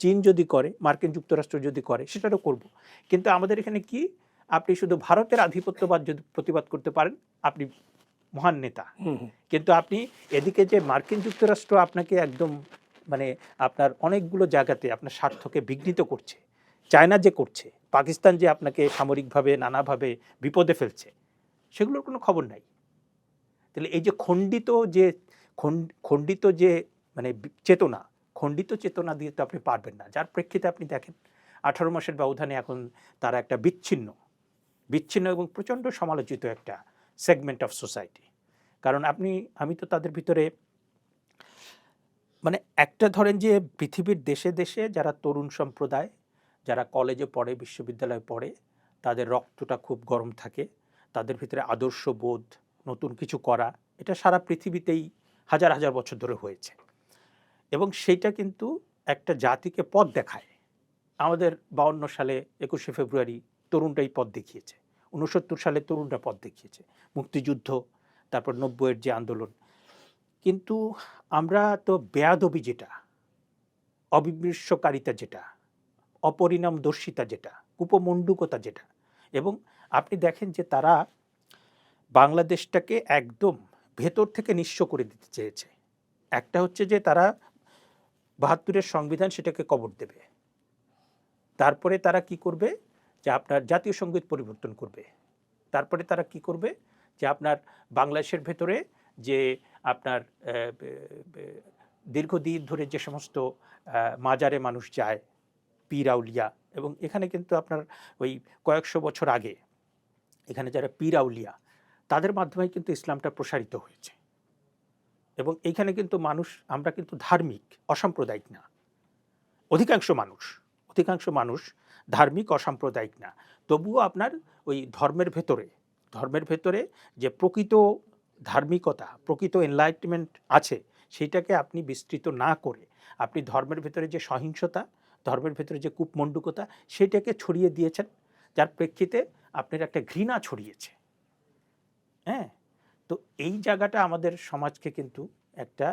চীন যদি করে, মার্কিন যুক্তরাষ্ট্র যদি করে, সেটারও করব। কিন্তু আমাদের এখানে কি, আপনি শুধু ভারতের আধিপত্যবাদ যদি প্রতিবাদ করতে পারেন, আপনি মহান নেতা। কিন্তু আপনি এদিকে যে মার্কিন যুক্তরাষ্ট্র আপনাকে একদম মানে আপনার অনেকগুলো জায়গাতে আপনার স্বার্থকে বিঘ্নিত করছে, চায়না যে করছে, পাকিস্তান যে আপনাকে সামরিকভাবে নানাভাবে বিপদে ফেলছে, সেগুলোর কোনো খবর নাই। তাহলে এই যে খণ্ডিত যে মানে চেতনা, খণ্ডিত চেতনা দিয়ে তো আপনি পারবেন না। যার প্রেক্ষিতে আপনি দেখেন 18 মাসের ব্যবধানে এখন তারা একটা বিচ্ছিন্ন এবং প্রচণ্ড সমালোচিত একটা সেগমেন্ট অফ সোসাইটি। কারণ আমি তো তাদের ভিতরে মানে একটা ধরেন যে পৃথিবীর দেশে দেশে যারা তরুণ সম্প্রদায়, যারা কলেজে পড়ে, বিশ্ববিদ্যালয়ে পড়ে, তাদের রক্তটা খুব গরম থাকে, তাদের ভিতরে আদর্শবোধ, নতুন কিছু করা, এটা সারা পৃথিবীতেই হাজার হাজার বছর ধরে হয়েছে। এবং সেইটা কিন্তু একটা জাতিকে পথ দেখায়। আমাদের 52 সালে 21শে ফেব্রুয়ারি তরুণটাই পথ দেখিয়েছে, 69 সালে তরুণরা পথ দেখিয়েছে, মুক্তিযুদ্ধ, তারপর 90-এর যে আন্দোলন। কিন্তু আমরা তো বেয়াদবি যেটা, অবিমৃষ্যকারিতা যেটা, অপরিণামদর্শিতা যেটা, কুপমণ্ডুকতা যেটা, এবং আপনি দেখেন যে তারা বাংলাদেশটাকে একদম ভেতর থেকে নিঃস্ব করে দিতে চেয়েছে। একটা হচ্ছে যে তারা 72-এর সংবিধান সেটাকে কবর দেবে, তারপরে তারা কি করবে যে আপনার জাতীয় সঙ্গীত পরিবর্তন করবে, তারপরে তারা কি করবে যে আপনার বাংলাদেশের ভেতরে যে আপনার দীর্ঘদিন ধরে যে সমস্ত মাজারে মানুষ যায়, পীর আউলিয়া, এবং এখানে কিন্তু আপনার ওই কয়েকশো বছর আগে এখানে যারা পীর আউলিয়া, তাদের মাধ্যমে কিন্তু ইসলামটা প্রসারিত হয়েছে। এবং এইখানে কিন্তু আমরা কিন্তু ধার্মিক, অসাম্প্রদায়িক না। অধিকাংশ মানুষ ধার্মিক, অসাম্প্রদায়িক না। তবুও আপনার ওই ধর্মের ভেতরে যে প্রকৃত ধার্মিকতা, প্রকৃত এনলাইটমেন্ট আছে, সেইটাকে আপনি বিস্তৃত না করে আপনি ধর্মের ভেতরে যে সহিংসতা, ধর্মের ভেতরে যে কূপমণ্ডুকতা, সেটাকে ছড়িয়ে দিয়েছেন, যার প্রেক্ষিতে আপনার একটা ঘৃণা ছড়িয়েছে। হ্যাঁ, তো এই জায়গাটা আমাদের সমাজকে কিন্তু একটা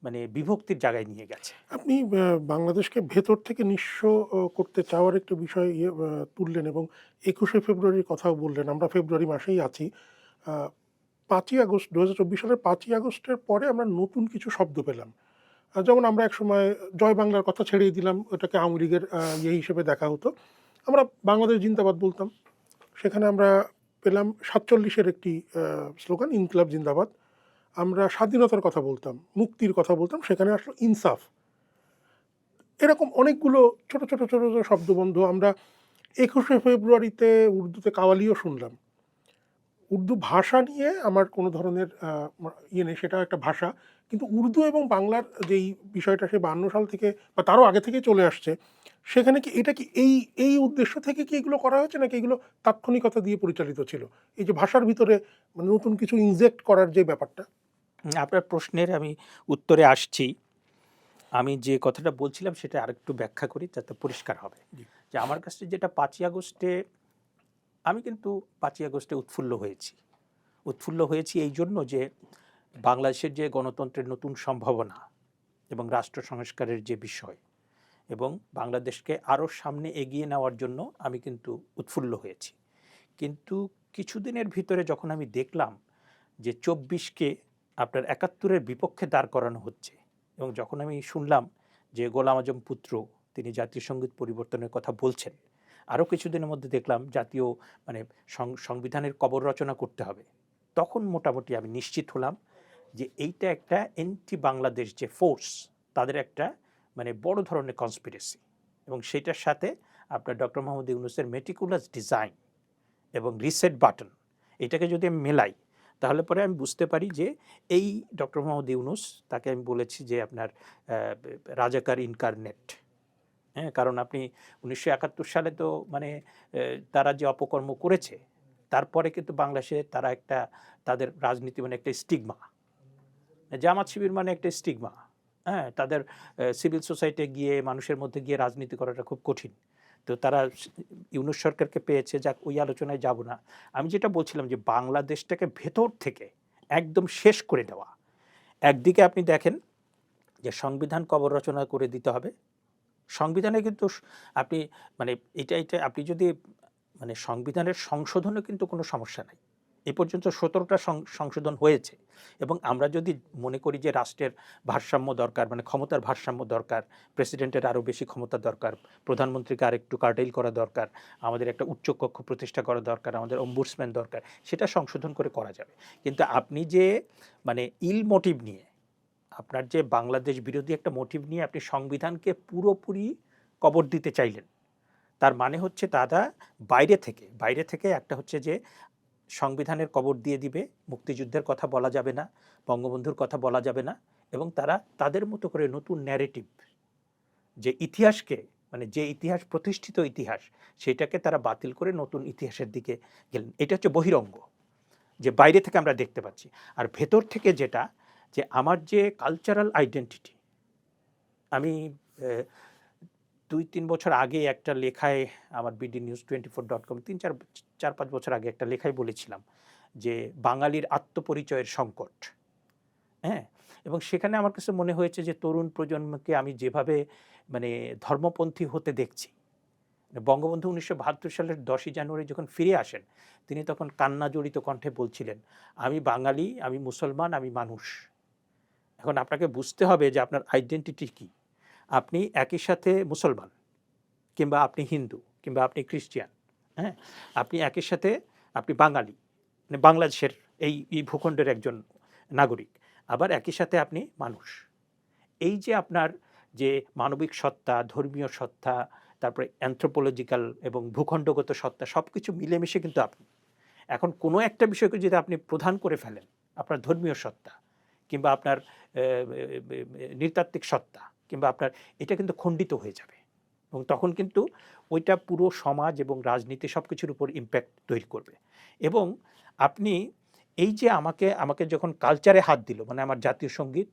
মানে বিভক্তির জায়গায় নিয়ে গেছে। আপনি বাংলাদেশকে ভেতর থেকে নিঃস্ব করতে চাওয়ার একটা বিষয় তুললেন এবং 21শে ফেব্রুয়ারির কথাও বললেন। আমরা ফেব্রুয়ারি মাসেই আছি। 5ই আগস্ট 2024 সালের 5ই আগস্টের পরে আমরা নতুন কিছু শব্দ পেলাম। যেমন আমরা একসময় জয় বাংলার কথা ছেড়েই দিলাম, ওটাকে আওয়ামী লীগের হিসেবে দেখা হতো। আমরা বাংলাদেশ জিন্দাবাদ বলতাম। সেখানে আমরা পেলাম 47-এর একটি স্লোগান, ইনকিলাব জিন্দাবাদ। আমরা স্বাধীনতার কথা বলতাম, মুক্তির কথা বলতাম, সেখানে আসলো ইনসাফ। এরকম অনেকগুলো ছোট ছোট ছোট ছোট শব্দবন্ধ। আমরা 21শে ফেব্রুয়ারিতে উর্দুতে কাওয়ালিও শুনলাম। উর্দু ভাষা নিয়ে আমার কোনো ধরনের নেই, সেটা একটা ভাষা। কিন্তু উর্দু এবং বাংলার যেই বিষয়টা সে 52 সাল থেকে বা তারও আগে থেকে চলে আসছে, সেখানে কি এটা কি এই উদ্দেশ্য থেকে কি এগুলো করা হয়েছে, নাকি এগুলো তাৎক্ষণিকতা দিয়ে পরিচালিত ছিল? এই যে ভাষার ভিতরে মানে নতুন কিছু ইনজেক্ট করার যে ব্যাপারটা। আপনার প্রশ্নের আমি উত্তরে আসছি। আমি যে কথাটা বলছিলাম সেটা আরেকটু ব্যাখ্যা করি যাতে পরিষ্কার হবে। যে আমার কাছে যেটা 5ই আগস্টে, আমি কিন্তু 5ই আগস্টে উৎফুল্ল হয়েছি এই জন্য যে বাংলাদেশের যে গণতন্ত্রের নতুন সম্ভাবনা এবং রাষ্ট্র সংস্কারের যে বিষয় এবং বাংলাদেশকে আরও সামনে এগিয়ে নেওয়ার জন্য আমি কিন্তু উৎফুল্ল হয়েছি। কিন্তু কিছুদিনের ভিতরে যখন আমি দেখলাম যে 24কে আপনার 71-এর বিপক্ষে দাঁড় করানো হচ্ছে, এবং যখন আমি শুনলাম যে গোলাম আজম পুত্র তিনি জাতীয় সঙ্গীত পরিবর্তনের কথা বলছেন, আরও কিছুদিনের মধ্যে দেখলাম জাতীয় মানে সংবিধানের কবর রচনা করতে হবে, তখন মোটামুটি আমি নিশ্চিত হলাম যে এইটা একটা এন্টি বাংলাদেশ যে ফোর্স, তাদের একটা মানে বড় ধরনের কনস্পিরেসি। এবং সেটার সাথে আপনার ডক্টর মোহাম্মদ ইউনূসের মেটিকুলাস ডিজাইন এবং রিসেট বাটন, এটাকে যদি আমি মেলাই, তাহলে পরে আমি বুঝতে পারি যে এই ডক্টর মোহাম্মদ ইউনূস, তাকে আমি বলেছি যে আপনার রাজাকার ইনকারনেট। হ্যাঁ, কারণ আপনি 1971 সালে তো মানে তারা যে অপকর্ম করেছে, তারপরে কিন্তু বাংলাদেশে তারা একটা তাদের রাজনীতি মানে একটা স্টিগমা, জামাত শিবির মানে একটা স্টিগমা। হ্যাঁ, তাদের সিভিল সোসাইটি গিয়ে মানুষের মধ্যে গিয়ে রাজনীতি করাটা খুব কঠিন। তো তারা ইউনূস সরকারকে পেয়েছে, যাক ওই আলোচনায় যাব না। আমি যেটা বলছিলাম যে বাংলাদেশটাকে ভেতর থেকে একদম শেষ করে দেওয়া। একদিকে আপনি দেখেন যে সংবিধান কবর রচনা করে দিতে হবে। সংবিধানে কিন্তু আপনি মানে এটা আপনি যদি মানে সংবিধানের সংশোধনে কিন্তু কোনো সমস্যা নাই। এ পর্যন্ত ১৭টা সংশোধন হয়েছে এবং আমরা যদি মনে করি যে রাষ্ট্রের ভারসাম্য দরকার, মানে ক্ষমতার ভারসাম্য দরকার, প্রেসিডেন্টের আরও বেশি ক্ষমতা দরকার, প্রধানমন্ত্রীকে আরেকটু কার্টেল করা দরকার, আমাদের একটা উচ্চকক্ষ প্রতিষ্ঠা করা দরকার, আমাদের অম্বুডসম্যান দরকার, সেটা সংশোধন করে করা যাবে। কিন্তু আপনি যে মানে ইল মোটিভ নিয়ে, আপনার যে বাংলাদেশ বিরোধী একটা মোটিভ নিয়ে আপনি সংবিধানকে পুরোপুরি কবর দিতে চাইলেন, তার মানে হচ্ছে দাদা বাইরে থেকে একটা হচ্ছে যে সংবিধানের কবর দিয়ে দিবে, মুক্তিযুদ্ধের কথা বলা যাবে না, বঙ্গবন্ধুর কথা বলা যাবে না, এবং তারা তাদের মতো করে নতুন ন্যারেটিভ, যে ইতিহাসকে মানে যে ইতিহাস প্রতিষ্ঠিত ইতিহাস, সেটাকে তারা বাতিল করে নতুন ইতিহাসের দিকে গেলেন। এটা হচ্ছে বহিরঙ্গ, যে বাইরে থেকে আমরা দেখতে পাচ্ছি। আর ভেতর থেকে যেটা, যে আমার যে কালচারাল আইডেন্টিটি, আমি ২-৩ বছর আগে একটা লেখায় আমার bdnews24.com ৪-৫ বছর আগে একটা লেখায় বলেছিলাম যে বাঙালির আত্মপরিচয়ের সংকট। হ্যাঁ, এবং সেখানে আমার কাছে মনে হয়েছে যে তরুণ প্রজন্মকে আমি যেভাবে মানে ধর্মপন্থী হতে দেখছি, বঙ্গবন্ধু ১৯৭২ সালের ১০ই জানুয়ারি যখন ফিরে আসেন, তিনি তখন কান্না জড়িত কণ্ঠে বলছিলেন, আমি বাঙালি, আমি মুসলমান, আমি মানুষ। এখন আপনাকে বুঝতে হবে যে আপনার আইডেন্টিটি কী। আপনি একই সাথে মুসলমান, কিংবা আপনি হিন্দু, কিংবা আপনি খ্রিস্টিয়ান, হ্যাঁ, আপনি একই সাথে আপনি বাঙালি, মানে বাংলাদেশের এই ভূখণ্ডের একজন নাগরিক, আবার একই সাথে আপনি মানুষ। এই যে আপনার যে মানবিক সত্তা, ধর্মীয় সত্তা, তারপরে অ্যানথ্রোপোলজিক্যাল এবং ভূখণ্ডগত সত্তা, সব কিছু মিলেমিশে কিন্তু আপনি। এখন কোনো একটা বিষয়কে যদি আপনি প্রধান করে ফেলেন, আপনার ধর্মীয় সত্তা কিংবা আপনার নৃতাত্ত্বিক সত্তা কিংবা আপনার, এটা কিন্তু খণ্ডিত হয়ে যাবে, এবং তখন কিন্তু ওইটা পুরো সমাজ এবং রাজনীতি সব কিছুর উপর ইম্প্যাক্ট তৈরি করবে। এবং আপনি এই যে আমাকে যখন কালচারে হাত দিল, মানে আমার জাতীয় সঙ্গীত,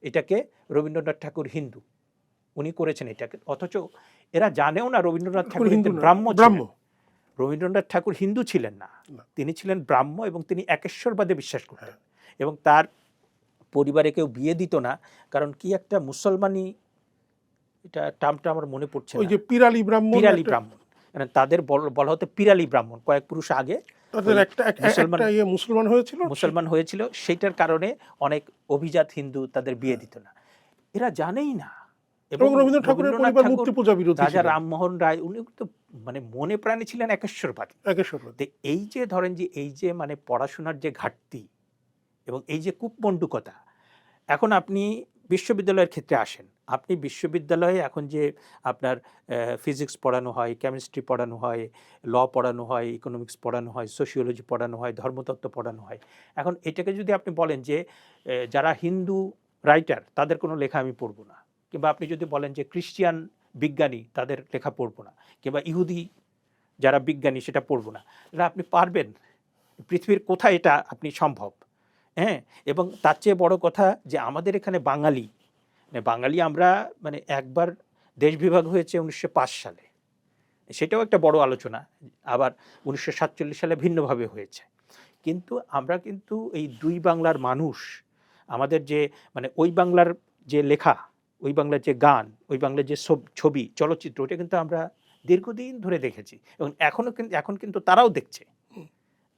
এটাকে রবীন্দ্রনাথ ঠাকুর হিন্দু, উনি করেছেন এটাকে, অথচ এরা জানেও না রবীন্দ্রনাথ ঠাকুর হিন্দু ব্রাহ্ম ব্রাহ্ম ছিলেন। রবীন্দ্রনাথ ঠাকুর হিন্দু ছিলেন না, তিনি ছিলেন ব্রাহ্ম, এবং তিনি একেশ্বরবাদে বিশ্বাস করতেন। এবং তার পরিবারে কেউ বিয়ে দিত না, কারণ কি একটা মুসলমানি, এটা টার্মটা আমার মনে পড়ছে ওই না, যে পিরালি ব্রাহ্মণ, পিরালি ব্রাহ্মণ, মানে তাদের বলা হতো পিরালি ব্রাহ্মণ। কয়েক পুরুষ আগে তাদের একটা মুসলমান হয়েছিল, সেইটার কারণে অনেক অভিজাত হিন্দু তাদের বিয়ে দিত না। এরা জানেই না। এবং রবীন্দ্রনাথ ঠাকুরের পরিবার মূর্তি পূজা বিরোধী রাজা রামমোহন রায়, উনি তো মানে মনে প্রাণে ছিলেন একেশ্বরবাদী। এই যে ধরেন যে এই যে মানে পড়াশোনার যে ঘাটতি এবং এই যে কূপমণ্ডুকতা, এখন আপনি বিশ্ববিদ্যালয়ের ক্ষেত্রে আসেন, আপনি বিশ্ববিদ্যালয়ে এখন যে আপনার ফিজিক্স পড়ানো হয়, কেমিস্ট্রি পড়ানো হয়, ল পড়ানো হয়, ইকোনমিক্স পড়ানো হয়, সোশিওলজি পড়ানো হয়, ধর্মতত্ত্ব পড়ানো হয়, এখন এটাকে যদি আপনি বলেন যে যারা হিন্দু রাইটার তাদের কোনো লেখা আমি পড়ব না, কিংবা আপনি যদি বলেন যে ক্রিশ্চিয়ান বিজ্ঞানী তাদের লেখা পড়ব না, কিংবা ইহুদি যারা বিজ্ঞানী সেটা পড়ব না, এটা আপনি পারবেন? পৃথিবীর কোথায় এটা আপনি সম্ভব? হ্যাঁ, এবং তার চেয়ে বড় কথা যে আমাদের এখানে বাঙালি আমরা মানে একবার দেশ বিভাগ হয়েছে 1905 সালে, সেটাও একটা বড় আলোচনা। আবার 1947 সালে ভিন্নভাবে হয়েছে। কিন্তু আমরা কিন্তু এই দুই বাংলার মানুষ, আমাদের যে মানে ওই বাংলার যে লেখা, ওই বাংলার যে গান, ওই বাংলার যে ছবি, চলচ্চিত্র, ওটা কিন্তু আমরা দীর্ঘদিন ধরে দেখেছি, এবং এখন কিন্তু তারাও দেখছে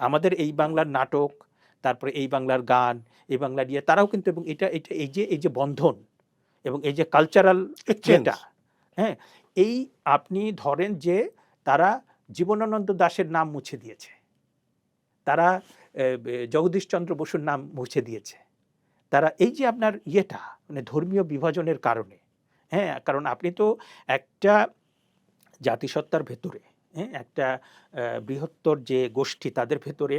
আমাদের এই বাংলার নাটক, তারপরে এই বাংলার গান, এই বাংলার ইয়ে, তারাও কিন্তু, এবং এটা এই যে বন্ধন এবং এই যে কালচারাল যেটা, হ্যাঁ, এই আপনি ধরেন যে তারা জীবনানন্দ দাশের নাম মুছে দিয়েছে, তারা জগদীশচন্দ্র বসুর নাম মুছে দিয়েছে, তারা এই যে আপনার ইয়েটা মানে ধর্মীয় বিভাজনের কারণে, হ্যাঁ, কারণ আপনি তো একটা জাতিসত্তার ভেতরে, হ্যাঁ, একটা বৃহত্তর যে গোষ্ঠী, তাদের ভেতরে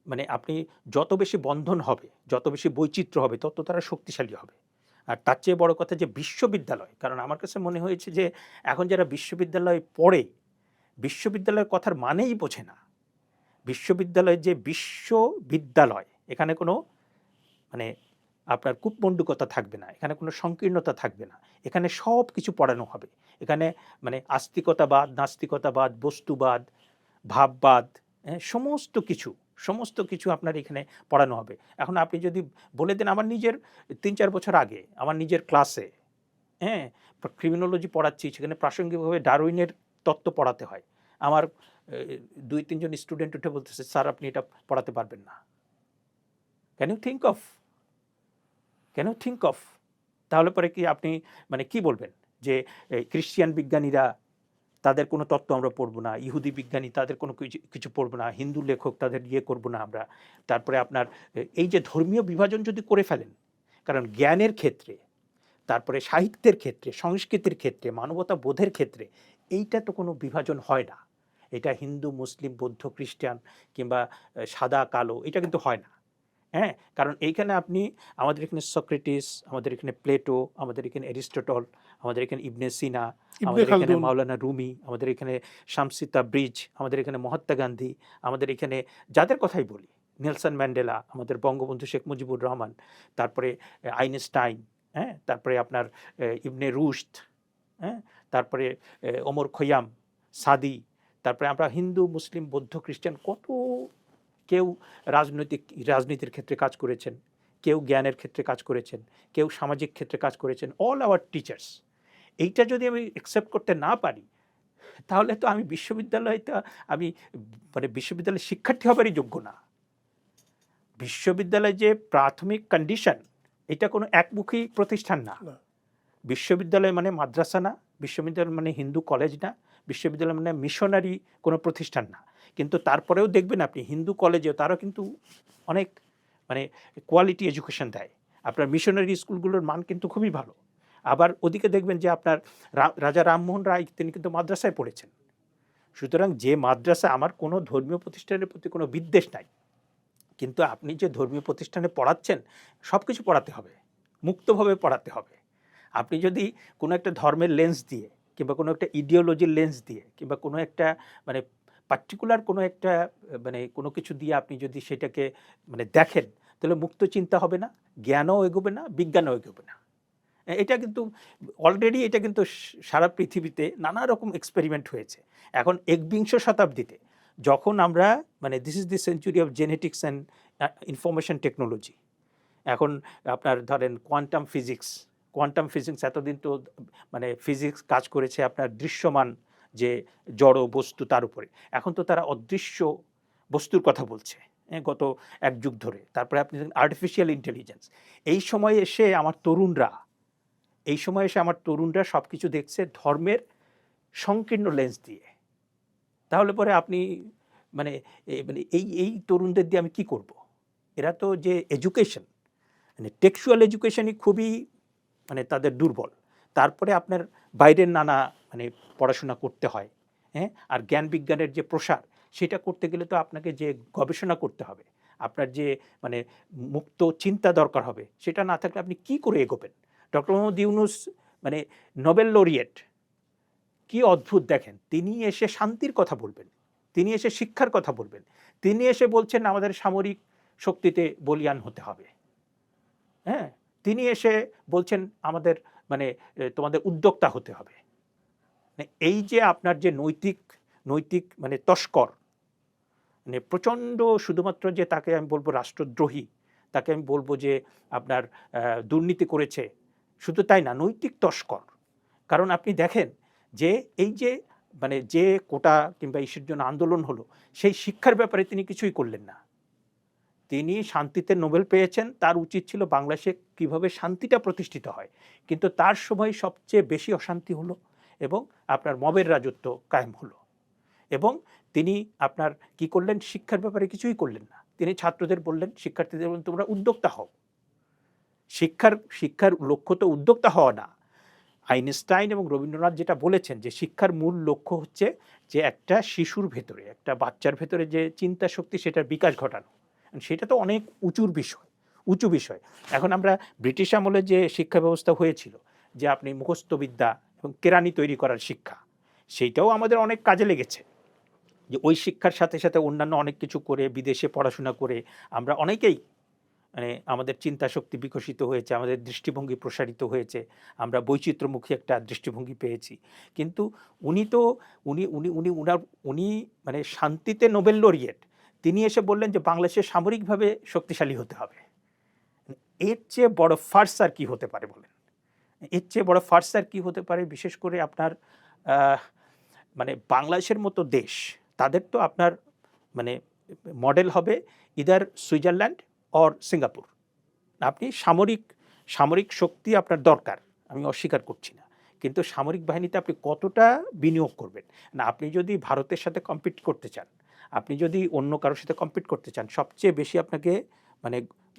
মানে আপনি যত বেশি বন্ধন হবে, যত বেশি বৈচিত্র্য হবে, তত তারা শক্তিশালী হবে। আর তার চেয়ে বড় কথা যে বিশ্ববিদ্যালয়, কারণ আমার কাছে মনে হয়েছে যে এখন যারা বিশ্ববিদ্যালয়ে পড়ে, বিশ্ববিদ্যালয়ের কথার মানেই বোঝে না। বিশ্ববিদ্যালয় যে বিশ্ববিদ্যালয়, এখানে কোনো মানে আপনার কূপমণ্ডুকতা থাকবে না, এখানে কোনো সংকীর্ণতা থাকবে না, এখানে সব কিছু পড়ানো হবে। এখানে মানে আস্তিকতাবাদ, নাস্তিকতাবাদ, বস্তুবাদ, ভাববাদ, সমস্ত কিছু আপনার এখানে পড়ানো হবে। এখন আপনি যদি বলে দেন, আমার নিজের ৩-৪ বছর আগে আমার নিজের ক্লাসে, হ্যাঁ, ক্রিমিনোলজি পড়াচ্ছি, সেখানে প্রাসঙ্গিকভাবে ডারউইনের তত্ত্ব পড়াতে হয়। আমার ২-৩ জন স্টুডেন্ট উঠে বলতেছে, স্যার আপনি এটা পড়াতে পারবেন না। Can you think of? তাহলে পরে কি আপনি মানে কি বলবেন যে খ্রিস্টিয়ান বিজ্ঞানীরা তাদের কোনো তত্ত্ব আমরা পড়বো না, ইহুদি বিজ্ঞানী তাদের কোনো কিছু পড়বো না, হিন্দু লেখক তাদের করবো না আমরা। তারপরে আপনার এই যে ধর্মীয় বিভাজন যদি করে ফেলেন, কারণ জ্ঞানের ক্ষেত্রে, তারপরে সাহিত্যের ক্ষেত্রে, সংস্কৃতির ক্ষেত্রে, মানবতা বোধের ক্ষেত্রে এইটা তো কোনো বিভাজন হয় না। এটা হিন্দু, মুসলিম, বৌদ্ধ, খ্রিস্টান কিংবা সাদা কালো, এটা কিন্তু হয় না। হ্যাঁ, কারণ এইখানে আপনি আমাদের এখানে সক্রেটিস, আমাদের এখানে প্লেটো, আমাদের এখানে অ্যারিস্টটল, আমাদের এখানে ইবনে সিনা, ইবনে আমাদের এখানে খালদুন। মাওলানা রুমি, আমাদের এখানে শামসি তাবরিজ, আমাদের এখানে মহাত্মা গান্ধী, আমাদের এখানে যাদের কথাই বলি, নেলসন ম্যান্ডেলা, আমাদের বঙ্গবন্ধু শেখ মুজিবুর রহমান, তারপরে আইনস্টাইন, হ্যাঁ, তারপরে আপনার ইবনে রুশদ, হ্যাঁ, তারপরে ওমর খৈয়াম, সাদি, তারপরে আমরা হিন্দু, মুসলিম, বৌদ্ধ, খ্রিস্টান কত, কেউ রাজনীতির ক্ষেত্রে কাজ করেছেন, কেউ জ্ঞানের ক্ষেত্রে কাজ করেছেন, কেউ সামাজিক ক্ষেত্রে কাজ করেছেন, অল আওয়ার টিচার্স। এইটা যদি আমি অ্যাকসেপ্ট করতে না পারি, তাহলে তো আমি আমি মানে বিশ্ববিদ্যালয়ের শিক্ষার্থী হবারই যোগ্য না। বিশ্ববিদ্যালয় যে প্রাথমিক কন্ডিশন, এটা কোনো একমুখী প্রতিষ্ঠান না। না। বিশ্ববিদ্যালয় মানে মাদ্রাসা না, বিশ্ববিদ্যালয় মানে হিন্দু কলেজ না, বিশ্ববিদ্যালয় মানে মিশনারি কোনো প্রতিষ্ঠান না। কিন্তু তারপরেও দেখবেন আপনি হিন্দু কলেজেও তারাও কিন্তু অনেক মানে কোয়ালিটি এডুকেশন দেয়। আপনার মিশনারি স্কুলগুলোর মান কিন্তু খুবই ভালো। আবার ওদিকে দেখবেন যে আপনার রাজা রামমোহন রায় তিনি কিন্তু মাদ্রাসায় পড়েছেন। সুতরাং যে মাদ্রাসা, আমার কোনো ধর্মীয় প্রতিষ্ঠানের প্রতি কোনো বিদ্বেষ নাই, কিন্তু আপনি যে ধর্মীয় প্রতিষ্ঠানে পড়াচ্ছেন সব কিছু পড়াতে হবে, মুক্তভাবে পড়াতে হবে। আপনি যদি কোনো একটা ধর্মের লেন্স দিয়ে কিংবা কোনো একটা ইডিওলজির লেন্স দিয়ে কিংবা কোনো একটা মানে পার্টিকুলার কোনো একটা মানে কোনো কিছু দিয়ে আপনি যদি সেটাকে মানে দেখেন, তাহলে মুক্ত চিন্তা হবে না, জ্ঞানও এগোবে না, বিজ্ঞানও এগোবে না। এটা কিন্তু অলরেডি এটা কিন্তু সারা পৃথিবীতে নানা রকম এক্সপেরিমেন্ট হয়েছে। এখন একবিংশ শতাব্দীতে যখন আমরা মানে this is the century of genetics and information technology, এখন আপনার ধরেন কোয়ান্টাম ফিজিক্স এতদিন তো মানে ফিজিক্স কাজ করেছে আপনার দৃশ্যমান যে জড় বস্তু তার উপরে, এখন তো তারা অদৃশ্য বস্তুর কথা বলছে গত এক যুগ ধরে। তারপরে আপনি আর্টিফিশিয়াল ইন্টেলিজেন্স। এই সময়ে এসে আমার তরুণরা সব কিছু দেখছে ধর্মের সংকীর্ণ লেন্স দিয়ে। তাহলে পরে আপনি মানে মানে এই তরুণদের দিয়ে আমি কি করব? এরা তো যে এডুকেশন মানে টেক্সচুয়াল এডুকেশনই খুবই মানে তাদের দুর্বল। তারপরে আপনার বাইরের নানা মানে পড়াশোনা করতে হয়, হ্যাঁ, আর জ্ঞান বিজ্ঞানের যে প্রসার সেটা করতে গেলে তো আপনাকে যে গবেষণা করতে হবে, আপনার যে মানে মুক্ত চিন্তা দরকার হবে, সেটা না থাকলে আপনি কি করে এগোবেন? ডক্টর মোহাম্মদ ইউনূস মানে নোবেল লরিয়েট, কি অদ্ভুত দেখেন, তিনি এসে শান্তির কথা বলবেন, তিনি এসে শিক্ষার কথা বলবেন, তিনি এসে বলছেন আমাদের সামরিক শক্তিতে বলীয়ান হতে হবে, হ্যাঁ, তিনি এসে বলছেন আমাদের মানে তোমাদের উদ্যোক্তা হতে হবে। এই যে আপনার যে নৈতিক মানে তস্কর, মানে প্রচণ্ড, শুধুমাত্র যে তাকে আমি বলবো রাষ্ট্রদ্রোহী, তাকে আমি বলবো যে আপনার দুর্নীতি করেছে, শুধু তাই না, নৈতিক তস্কর। কারণ আপনি দেখেন যে এই যে মানে যে কোটা কিংবা ইস্যুর জন্য আন্দোলন হলো, সেই শিক্ষার ব্যাপারে তিনি কিছুই করলেন না। তিনি শান্তিতে নোবেল পেয়েছেন, তার উচিত ছিল বাংলাদেশে কীভাবে শান্তিটা প্রতিষ্ঠিত হয়, কিন্তু তার সময় সবচেয়ে বেশি অশান্তি হলো এবং আপনার মবের রাজত্ব কায়েম হলো। এবং তিনি আপনার কি করলেন, শিক্ষার ব্যাপারে কিছুই করলেন না। তিনি ছাত্রদের বললেন, শিক্ষার্থীদের বললেন তোমরা উদ্যোক্তা হও। শিক্ষার লক্ষ্য তো উদ্যোক্তা হওয়া না। আইনস্টাইন এবং রবীন্দ্রনাথ যেটা বলেছেন যে শিক্ষার মূল লক্ষ্য হচ্ছে যে একটা শিশুর ভেতরে, একটা বাচ্চার ভেতরে যে চিন্তা শক্তি, সেটার বিকাশ ঘটানো। সেটা তো অনেক উঁচু বিষয়। এখন আমরা ব্রিটিশ আমলে যে শিক্ষা ব্যবস্থা হয়েছিল, যে আপনি মুখস্থবিদ্যা এবং কেরানি তৈরি করার শিক্ষা, সেইটাও আমাদের অনেক কাজে লেগেছে। যে ওই শিক্ষার সাথে সাথে অন্যান্য অনেক কিছু করে বিদেশে পড়াশোনা করে আমরা অনেকেই মানে আমাদের চিন্তা শক্তি বিকশিত হয়েছে, আমাদের দৃষ্টিভঙ্গি প্রসারিত হয়েছে, আমরা বৈচিত্র্যমুখী একটা দৃষ্টিভঙ্গি পেয়েছি। কিন্তু উনি তো উনি উনি উনি উনার উনি মানে শান্তিতে নোবেল লরিয়েট, তিনি এসে বললেন যে বাংলাদেশের সামরিকভাবে শক্তিশালী হতে হবে। এর চেয়ে বড় ফার্স আর কি হতে পারে বলেন? এর চেয়ে বড় ফার্স আর কি হতে পারে? বিশেষ করে আপনার মানে বাংলাদেশের মতো দেশ, তাদের তো আপনার মানে মডেল হবে ইদার সুইজারল্যান্ড অর সিঙ্গাপুর। আপনি সামরিক সামরিক শক্তি আপনার দরকার, আমি অস্বীকার করছি না, কিন্তু সামরিক বাহিনীতে আপনি কতটা বিনিয়োগ করবেন? না, আপনি যদি ভারতের সাথে কম্পিট করতে চান, আপনি যদি অন্য কারোর সাথে কম্পিট করতে চান, সবচেয়ে বেশি আপনাকে মানে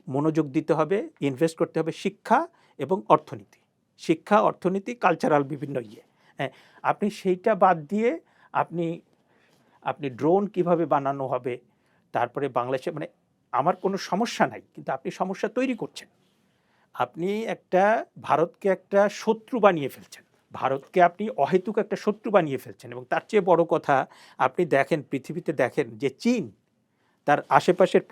মনোযোগ দিতে হবে, ইনভেস্ট করতে হবে শিক্ষা এবং অর্থনীতি। শিক্ষা, অর্থনীতি, কালচারাল বিভিন্ন হ্যাঁ, আপনি সেইটা বাদ দিয়ে আপনি আপনি ড্রোন কিভাবে বানানো হবে, তারপরে বাংলাদেশে মানে আমার কোনো সমস্যা নাই, কিন্তু আপনি সমস্যা তৈরি করছেন। আপনি একটা ভারতকে একটা শত্রু বানিয়ে ফেলছেন, ভারতকে আপনি অহেতুক একটা শত্রু বানিয়ে ফেলছেন। এবং তার চেয়ে বড় কথা, আপনি দেখেন পৃথিবীতে দেখেন যে চীন তার আশেপাশের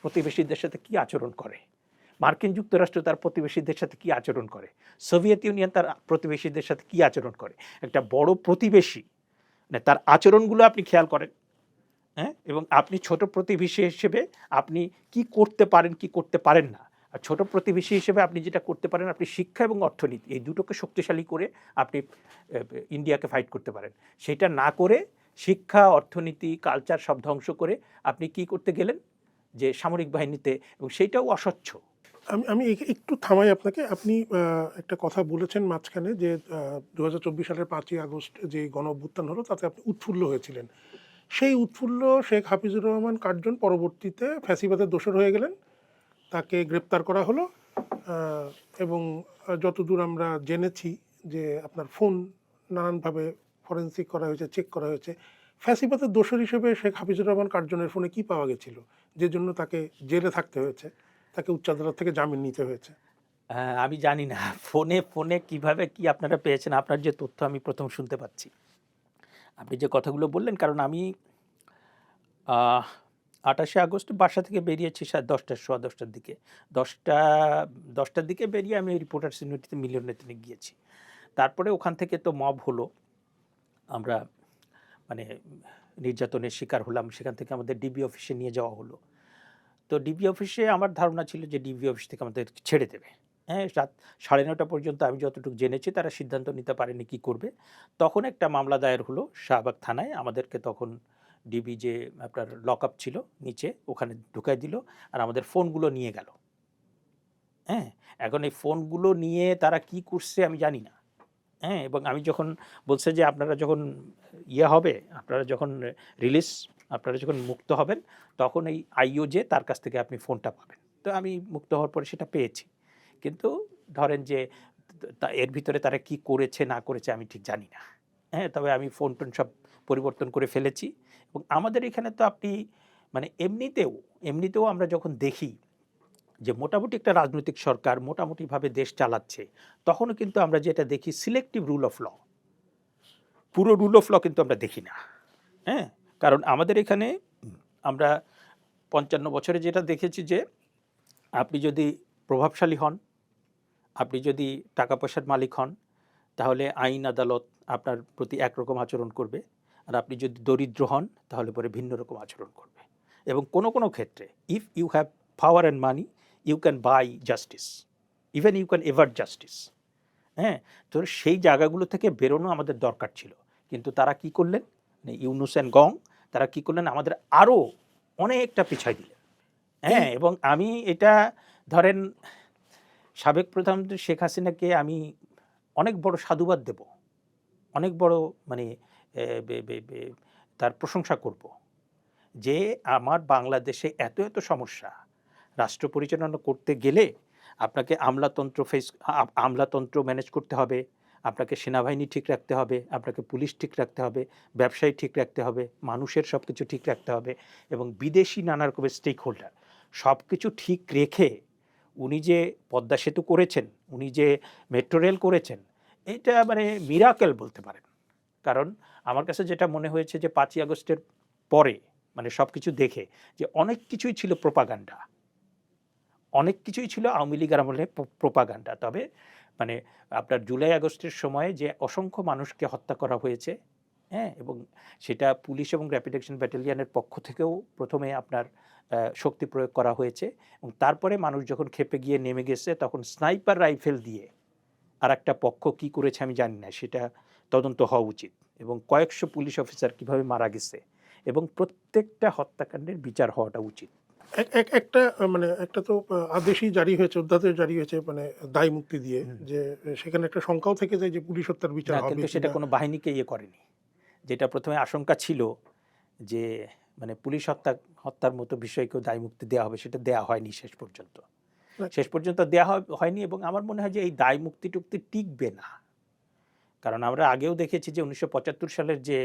প্রতিবেশীদের সাথে কি আচরণ করে, মার্কিন যুক্তরাষ্ট্র তার প্রতিবেশীদের সাথে কি আচরণ করে, সোভিয়েত ইউনিয়ন তার প্রতিবেশীদের সাথে কি আচরণ করে। একটা বড় প্রতিবেশী মানে তার আচরণগুলো আপনি খেয়াল করেন, হ্যাঁ, এবং আপনি ছোট প্রতিবেশী হিসেবে আপনি কি করতে পারেন কি করতে পারেন না। আর ছোট প্রতিবেশী হিসেবে আপনি যেটা করতে পারেন, আপনি শিক্ষা এবং অর্থনীতি এই দুটোকে শক্তিশালী করে আপনি ইন্ডিয়াকে ফাইট করতে পারেন। সেটা না করে শিক্ষা, অর্থনীতি, কালচার সব ধ্বংস করে আপনি কি করতে গেলেন যে সামরিক বাহিনীতে, এবং সেইটাও অস্বচ্ছ। আমি আমি একটু থামাই আপনাকে। আপনি একটা কথা বলেছেন মাঝখানে যে ২০২৪ সালের ৫ই আগস্ট যে গণ অভ্যুত্থান হলো তাতে আপনি উৎফুল্ল হয়েছিলেন। সেই উৎফুল্ল শেখ হাফিজুর রহমান কার্জন পরবর্তীতে ফ্যাসিবাদের দোসর হয়ে গেলেন। তাকে গ্রেপ্তার করা হলো এবং যতদূর আমরা জেনেছি যে আপনার ফোন নানানভাবে ফরেনসিক করা হয়েছে, চেক করা হয়েছে। ফ্যাসিবাদের দোসর হিসেবে শেখ হাফিজুর রহমান কার্জনের ফোনে কি পাওয়া গেছিল যে জন্য তাকে জেলে থাকতে হয়েছে, তাকে উচ্চ আদালত থেকে জামিন নিতে হয়েছে? আমি জানি না ফোনে ফোনে কিভাবে কি আপনারা পেয়েছেন, আপনার যে তথ্য আমি প্রথম শুনতে পাচ্ছি, আপনি যে কথাগুলো বললেন। কারণ আমি ২৮শে আগস্ট বাসা থেকে বেরিয়েছি 10টা, সোয়া 10টার দিকে, 10টার দিকে বেরিয়ে আমি রিপোর্টার্স ইউনিটিতে মিলনায়তনে গিয়েছি। তারপরে ওখান থেকে তো মব হলো, আমরা মানে নির্যাতনের শিকার হলাম। সেখান থেকে আমাদের ডিবি অফিসে নিয়ে যাওয়া হলো। তো ডিবি অফিসে আমার ধারণা ছিল যে ডিবি অফিস থেকে আমাদের ছেড়ে দেবে। হ্যাঁ, রাত 9:30 পর্যন্ত আমি যতটুকু জেনেছি তারা সিদ্ধান্ত নিতে পারেনি কি করবে। তখন একটা মামলা দায়ের হলো শাহবাগ থানায়। আমাদেরকে তখন ডিবি যে আপনার লকআপ ছিল নিচে, ওখানে ঢুকাই দিল আর আমাদের ফোনগুলো নিয়ে গেল। হ্যাঁ, এখন এই ফোনগুলো নিয়ে তারা কি করছে আমি জানি না। হ্যাঁ, এবং আমি যখন বলছে যে আপনারা যখন হবে, আপনারা যখন রিলিজ, আপনারা যখন মুক্ত হবেন, তখন এই আইওজে তার কাছ থেকে আপনি ফোনটা পাবেন। তো আমি মুক্ত হওয়ার পরে সেটা পেয়েছি। কিন্তু ধরেন যে এর ভিতরে তারা কি করেছে না করেছে আমি ঠিক জানি না। হ্যাঁ, তবে আমি ফোন-টোন সব পরিবর্তন করে ফেলেছি। এবং আমাদের এখানে তো আপনি মানে এমনিতেও আমরা যখন দেখি যে মোটামুটি একটা রাজনৈতিক সরকার মোটামুটিভাবে দেশ চালাচ্ছে, তখনও কিন্তু আমরা যেটা দেখি সিলেক্টিভ রুল অফ ল, পুরো রুল অফ ল কিন্তু আমরা দেখি না। হ্যাঁ, কারণ আমাদের এখানে আমরা ৫৫ বছরে যেটা দেখেছি যে আপনি যদি প্রভাবশালী হন, আপনি যদি টাকা পয়সার মালিক হন, তাহলে আইন আদালত আপনার প্রতি একরকম আচরণ করবে। আর আপনি যদি দরিদ্র হন তাহলে পরে ভিন্ন রকম আচরণ করবে। এবং কোনো কোনো ক্ষেত্রে if you have power and money, you can buy justice, even you can avert justice. হ্যাঁ, তো সেই জায়গাগুলো থেকে বেরোনো আমাদের দরকার ছিল। কিন্তু তারা কি করলেন, ইউনূস অ্যান্ড গং, তারা কি করলেন, আমাদের আরও অনেকটা পিছায় দিলেন। হ্যাঁ, এবং আমি এটা ধরেন সাবেক প্রধানমন্ত্রী শেখ হাসিনাকে আমি অনেক বড় সাধুবাদ দেব, অনেক বড় মানে তার প্রশংসা করব যে আমার বাংলাদেশে এত এত সমস্যা রাষ্ট্র পরিচালনা করতে গেলে আপনাকে আমলাতন্ত্র ম্যানেজ করতে হবে, আপনাকে সেনাবাহিনী ঠিক রাখতে হবে, আপনাকে পুলিশ ঠিক রাখতে হবে, ব্যবসায়ী ঠিক রাখতে হবে, মানুষের সব কিছু ঠিক রাখতে হবে, এবং বিদেশি নানা রকমের স্টেক হোল্ডার সব কিছু ঠিক রেখে উনি যে পদ্মা সেতু করেছেন, উনি যে মেট্রো রেল করেছেন, এটা মানে মিরাকেল বলতে পারেন। কারণ আমার কাছে যেটা মনে হয়েছে যে 5ই আগস্টের পরে মানে সব কিছু দেখে যে অনেক কিছুই ছিল প্রোপাগান্ডা, অনেক কিছুই ছিল আওয়ামী লীগের আমলে প্রোপাগান্ডা। তবে মানে আপনার জুলাই আগস্টের সময় যে অসংখ্য মানুষকে হত্যা করা হয়েছে, হ্যাঁ, এবং সেটা পুলিশ এবং র্যাপিড অ্যাকশন ব্যাটালিয়নের পক্ষ থেকেও প্রথমে আপনার শক্তি প্রয়োগ করা হয়েছে, এবং তারপরে মানুষ যখন ক্ষেপে গিয়ে নেমে গেছে তখন স্নাইপার রাইফেল দিয়ে আর একটা পক্ষ কি করেছে আমি জানি না, সেটা তদন্ত হওয়া উচিত, এবং কয়েকশো পুলিশ অফিসার কিভাবে মারা গেছে, এবং প্রত্যেকটা হত্যাকাণ্ডের বিচার হওয়াটা উচিত। একটা মানে একটা তো আদেশই জারি হয়েছে, অধ্যাদেশ জারি হয়েছে মানে দায় মুক্তি দিয়ে, যে সেখানে একটা শঙ্কাও থেকে যায় যে পুলিশ হত্যার বিচার না, হবে কিন্তু সেটা কিনা। কোনো বাহিনীকে ইয়ে করেনি। যেটা প্রথমে আশঙ্কা ছিল যে মানে পুলিশ হত্যার মতো বিষয়কেও দায় মুক্তি দেওয়া হবে, সেটা দেওয়া হয়নি শেষ পর্যন্ত। শেষ পর্যন্ত দেওয়া হয়নি, এবং আমার মনে হয় যে এই দায় মুক্তি টুক্তি টিকবে না। কারণ আমরা আগেও দেখেছি যে 1975 সালের যে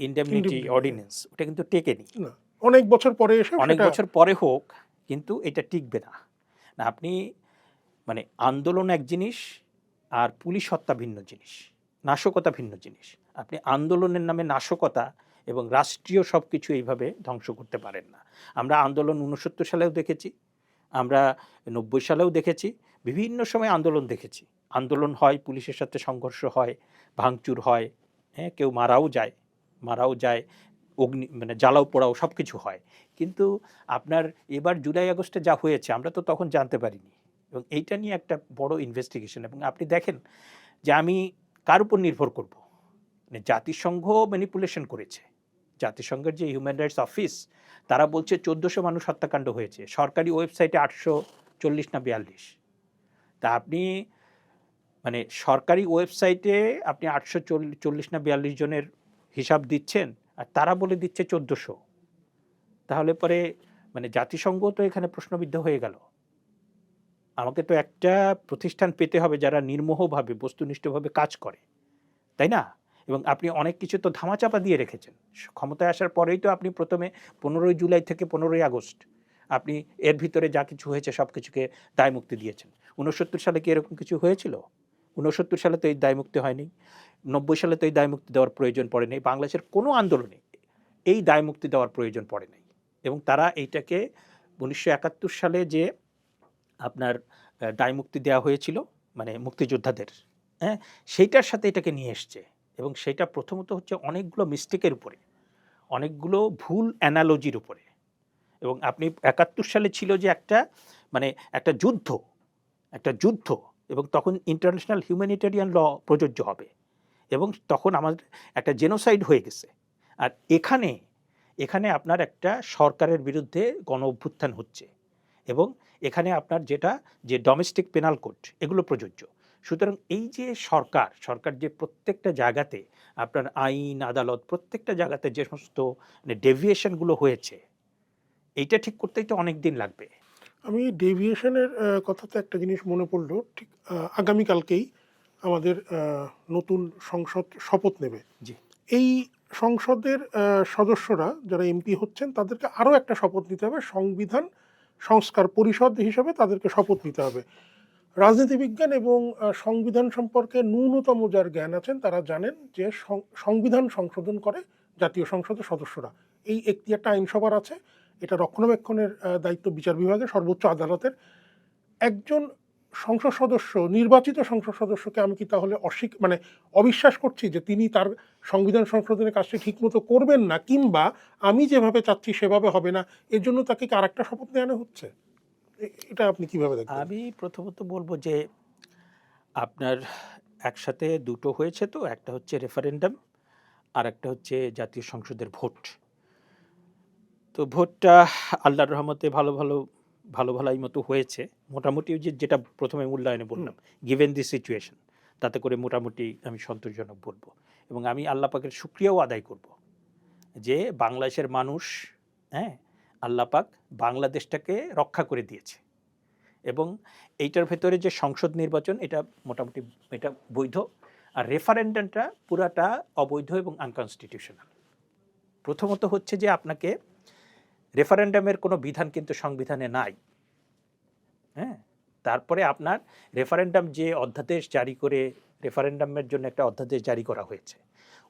ইন্ডেমনিটি Indemnity, অর্ডিন্যান্স, ওটা কিন্তু টেকেনি। না, অনেক বছর পরে এসে অনেক সেটা বছর পরে হোক, কিন্তু এটা টিকবে না। না, আপনি মানে আন্দোলন এক জিনিস আর পুলিশ হত্যা ভিন্ন জিনিস, নাশকতা ভিন্ন জিনিস। আপনি আন্দোলনের নামে নাশকতা এবং রাষ্ট্রীয় সব কিছু এইভাবে ধ্বংস করতে পারেন না। আমরা আন্দোলন 69 সালেও দেখেছি, আমরা 90 সালেও দেখেছি, বিভিন্ন সময় আন্দোলন দেখেছি। আন্দোলন হয়, পুলিশের সাথে সংঘর্ষ হয়, ভাঙচুর হয়, হ্যাঁ, কেউ মারাও যায়, মানে জ্বালাও পোড়াও সব কিছু হয়। কিন্তু আপনার এবার জুলাই আগস্টে যা হয়েছে আমরা তো তখন জানতে পারিনি, এবং এইটা নিয়ে একটা বড় ইনভেস্টিগেশন। এবং আপনি দেখেন যে আমি কার উপর নির্ভর করব, মানে জাতিসংঘ ম্যানিপুলেশন করেছে। জাতিসংঘের যে হিউম্যান রাইটস অফিস, তারা বলছে 1400 মানুষ হত্যাকাণ্ড হয়েছে, সরকারি ওয়েবসাইটে 840 না 42। তা আপনি মানে সরকারি ওয়েবসাইটে আপনি 840 না 42 জনের হিসাব দিচ্ছেন, আর তারা বলে দিচ্ছে 1400। তাহলে পরে মানে জাতিসংঘ তো এখানে প্রশ্নবিদ্ধ হয়ে গেল। আমাকে তো একটা প্রতিষ্ঠান পেতে হবে যারা নির্মোহভাবে বস্তুনিষ্ঠভাবে কাজ করে, তাই না? এবং আপনি অনেক কিছু তো ধামাচাপা দিয়ে রেখেছেন। ক্ষমতায় আসার পরেই তো আপনি প্রথমে 15ই জুলাই থেকে 15ই আগস্ট আপনি এর ভিতরে যা কিছু হয়েছে সব কিছুকে দায় মুক্তি দিয়েছেন। 69 সালে কি এরকম কিছু হয়েছিল? 69 সালে তো এই দায় মুক্তি হয়নি, 90 সালে তো এই দায় মুক্তি দেওয়ার প্রয়োজন পড়ে নাই, বাংলাদেশের কোনো আন্দোলনে এই দায় মুক্তি দেওয়ার প্রয়োজন পড়ে নাই। এবং তারা এইটাকে 1971 সালে যে আপনার দায় মুক্তি দেওয়া হয়েছিল মানে মুক্তিযোদ্ধাদের, হ্যাঁ, সেইটার সাথে এটাকে নিয়ে এসছে। এবং সেটা প্রথমত হচ্ছে অনেকগুলো মিস্টেকের উপরে, অনেকগুলো ভুল অ্যানালজির উপরে। এবং আপনি 71 সালে ছিল যে মানে একটা যুদ্ধ, এবং তখন ইন্টারন্যাশনাল হিউম্যানিটেরিয়ান ল প্রযোজ্য হবে, এবং তখন আমাদের একটা জেনোসাইড হয়ে গেছে। আর এখানে আপনার একটা সরকারের বিরুদ্ধে গণ অভ্যুত্থান হচ্ছে, এবং এখানে আপনার যে ডোমেস্টিক পেনাল কোড এগুলো প্রযোজ্য। সুতরাং এই যে সরকার যে প্রত্যেকটা জায়গাতে আপনার আইন আদালত প্রত্যেকটা জায়গাতে যে সমস্ত ডেভিয়েশনগুলো হয়েছে, এইটা ঠিক করতেই তো অনেক দিন লাগবে। আমি ডেভিয়েশনের কথাতে একটা জিনিস মনে পড়লো, ঠিক আগামীকালকেই আমাদের নতুন সংসদ শপথ নেবে। জি, এই সংসদের সদস্যরা যারা এমপি হচ্ছেন তাদেরকে আরও একটা শপথ নিতে হবে, সংবিধান সংস্কার পরিষদ হিসেবে তাদেরকে শপথ নিতে হবে। রাজনীতিবিজ্ঞান এবং সংবিধান সম্পর্কে ন্যূনতম যার জ্ঞান আছেন তারা জানেন যে সংবিধান সংশোধন করে জাতীয় সংসদের সদস্যরা। এই এখতিয়ারটা আইনসভার আছে, এটা রক্ষণাবেক্ষণের দায়িত্ব বিচার বিভাগের, সর্বোচ্চ আদালতের। একজন সংসদ সদস্য, নির্বাচিত সংসদ সদস্যকে আমি কি তাহলে মানে অবিশ্বাস করছি যে তিনি তার সংবিধান সংশোধনের কাজটি ঠিকমতো করবেন না, কিংবা আমি যেভাবে চাচ্ছি সেভাবে হবে না, এর জন্য তাকে কি আরেকটা শপথ নেওয়ানো হচ্ছে? এটা আপনি কিভাবে দেখবেন? আমি প্রথমত বলবো যে আপনার একসাথে দুটো হয়েছে, তো একটা হচ্ছে রেফারেন্ডাম আর একটা হচ্ছে জাতীয় সংসদের ভোট। তো ভোটটা আল্লাহর রহমতে ভালোই মতো হয়েছে মোটামুটি। যেটা প্রথমে মূল্যায়নে বললাম, গিভেন দি সিচুয়েশন, তাতে করে মোটামুটি আমি সন্তোষজনক বলবো। এবং আমি আল্লাহ পাকের শুকরিয়াও আদায় করব যে বাংলাদেশের মানুষ, হ্যাঁ, আল্লাহ পাক বাংলাদেশটাকে রক্ষা করে দিয়েছে, এবং এইটার ভেতরে যে সংসদ নির্বাচন এটা মোটামুটি এটা বৈধ, আর রেফারেন্ডামটা পুরাটা অবৈধ এবং আনকনস্টিটিউশনাল। প্রথমত হচ্ছে যে আপনাকে রেফারেন্ডামের কোনো বিধান কিন্তু সংবিধানে নাই, হ্যাঁ। তারপরে আপনার রেফারেন্ডাম যে অধ্যাদেশ জারি করে, রেফারেন্ডামের জন্য একটা অধ্যাদেশ জারি করা হয়েছে,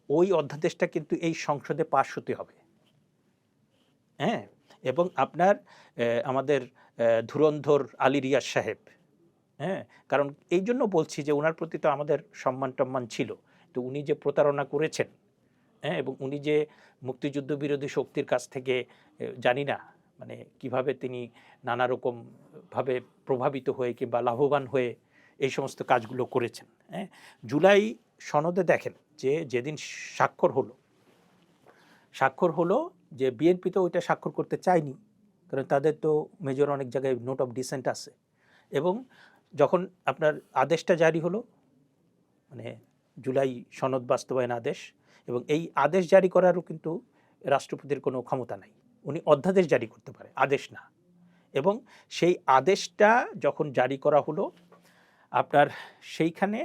ওই অধ্যাদেশটা কিন্তু এই সংসদে পাশ হতে হবে, হ্যাঁ। এবং আপনার আমাদের ধুরন্ধর আলী রিয়াজ সাহেব, হ্যাঁ, কারণ এই জন্য বলছি যে ওনার প্রতি তো আমাদের সম্মান টম্মান ছিল, তো উনি যে প্রতারণা করেছেন, হ্যাঁ, এবং উনি যে মুক্তিযুদ্ধ বিরোধী শক্তির কাছ থেকে জানি না মানে কিভাবে তিনি নানা রকম ভাবে প্রভাবিত হয়ে কিংবা লাভবান হয়ে এই সমস্ত কাজগুলো করেছেন। হ্যাঁ, জুলাই সনদে দেখেন যে যেদিন স্বাক্ষর হলো যে বিএনপি তো ওইটা স্বাক্ষর করতে চায়নি, কারণ তাদের তো মেজর অনেক জায়গায় নোট অফ ডিসেন্ট আছে। এবং যখন আপনার আদেশটা জারি হলো, মানে জুলাই সনদ বাস্তবায়ন আদেশ, এবং এই আদেশ জারি করারও কিন্তু রাষ্ট্রপতির কোনো ক্ষমতা নাই, উনি অধ্যাদেশ জারি করতে পারে, আদেশ না। এবং সেই আদেশটা যখন জারি করা হলো আপনার, সেইখানে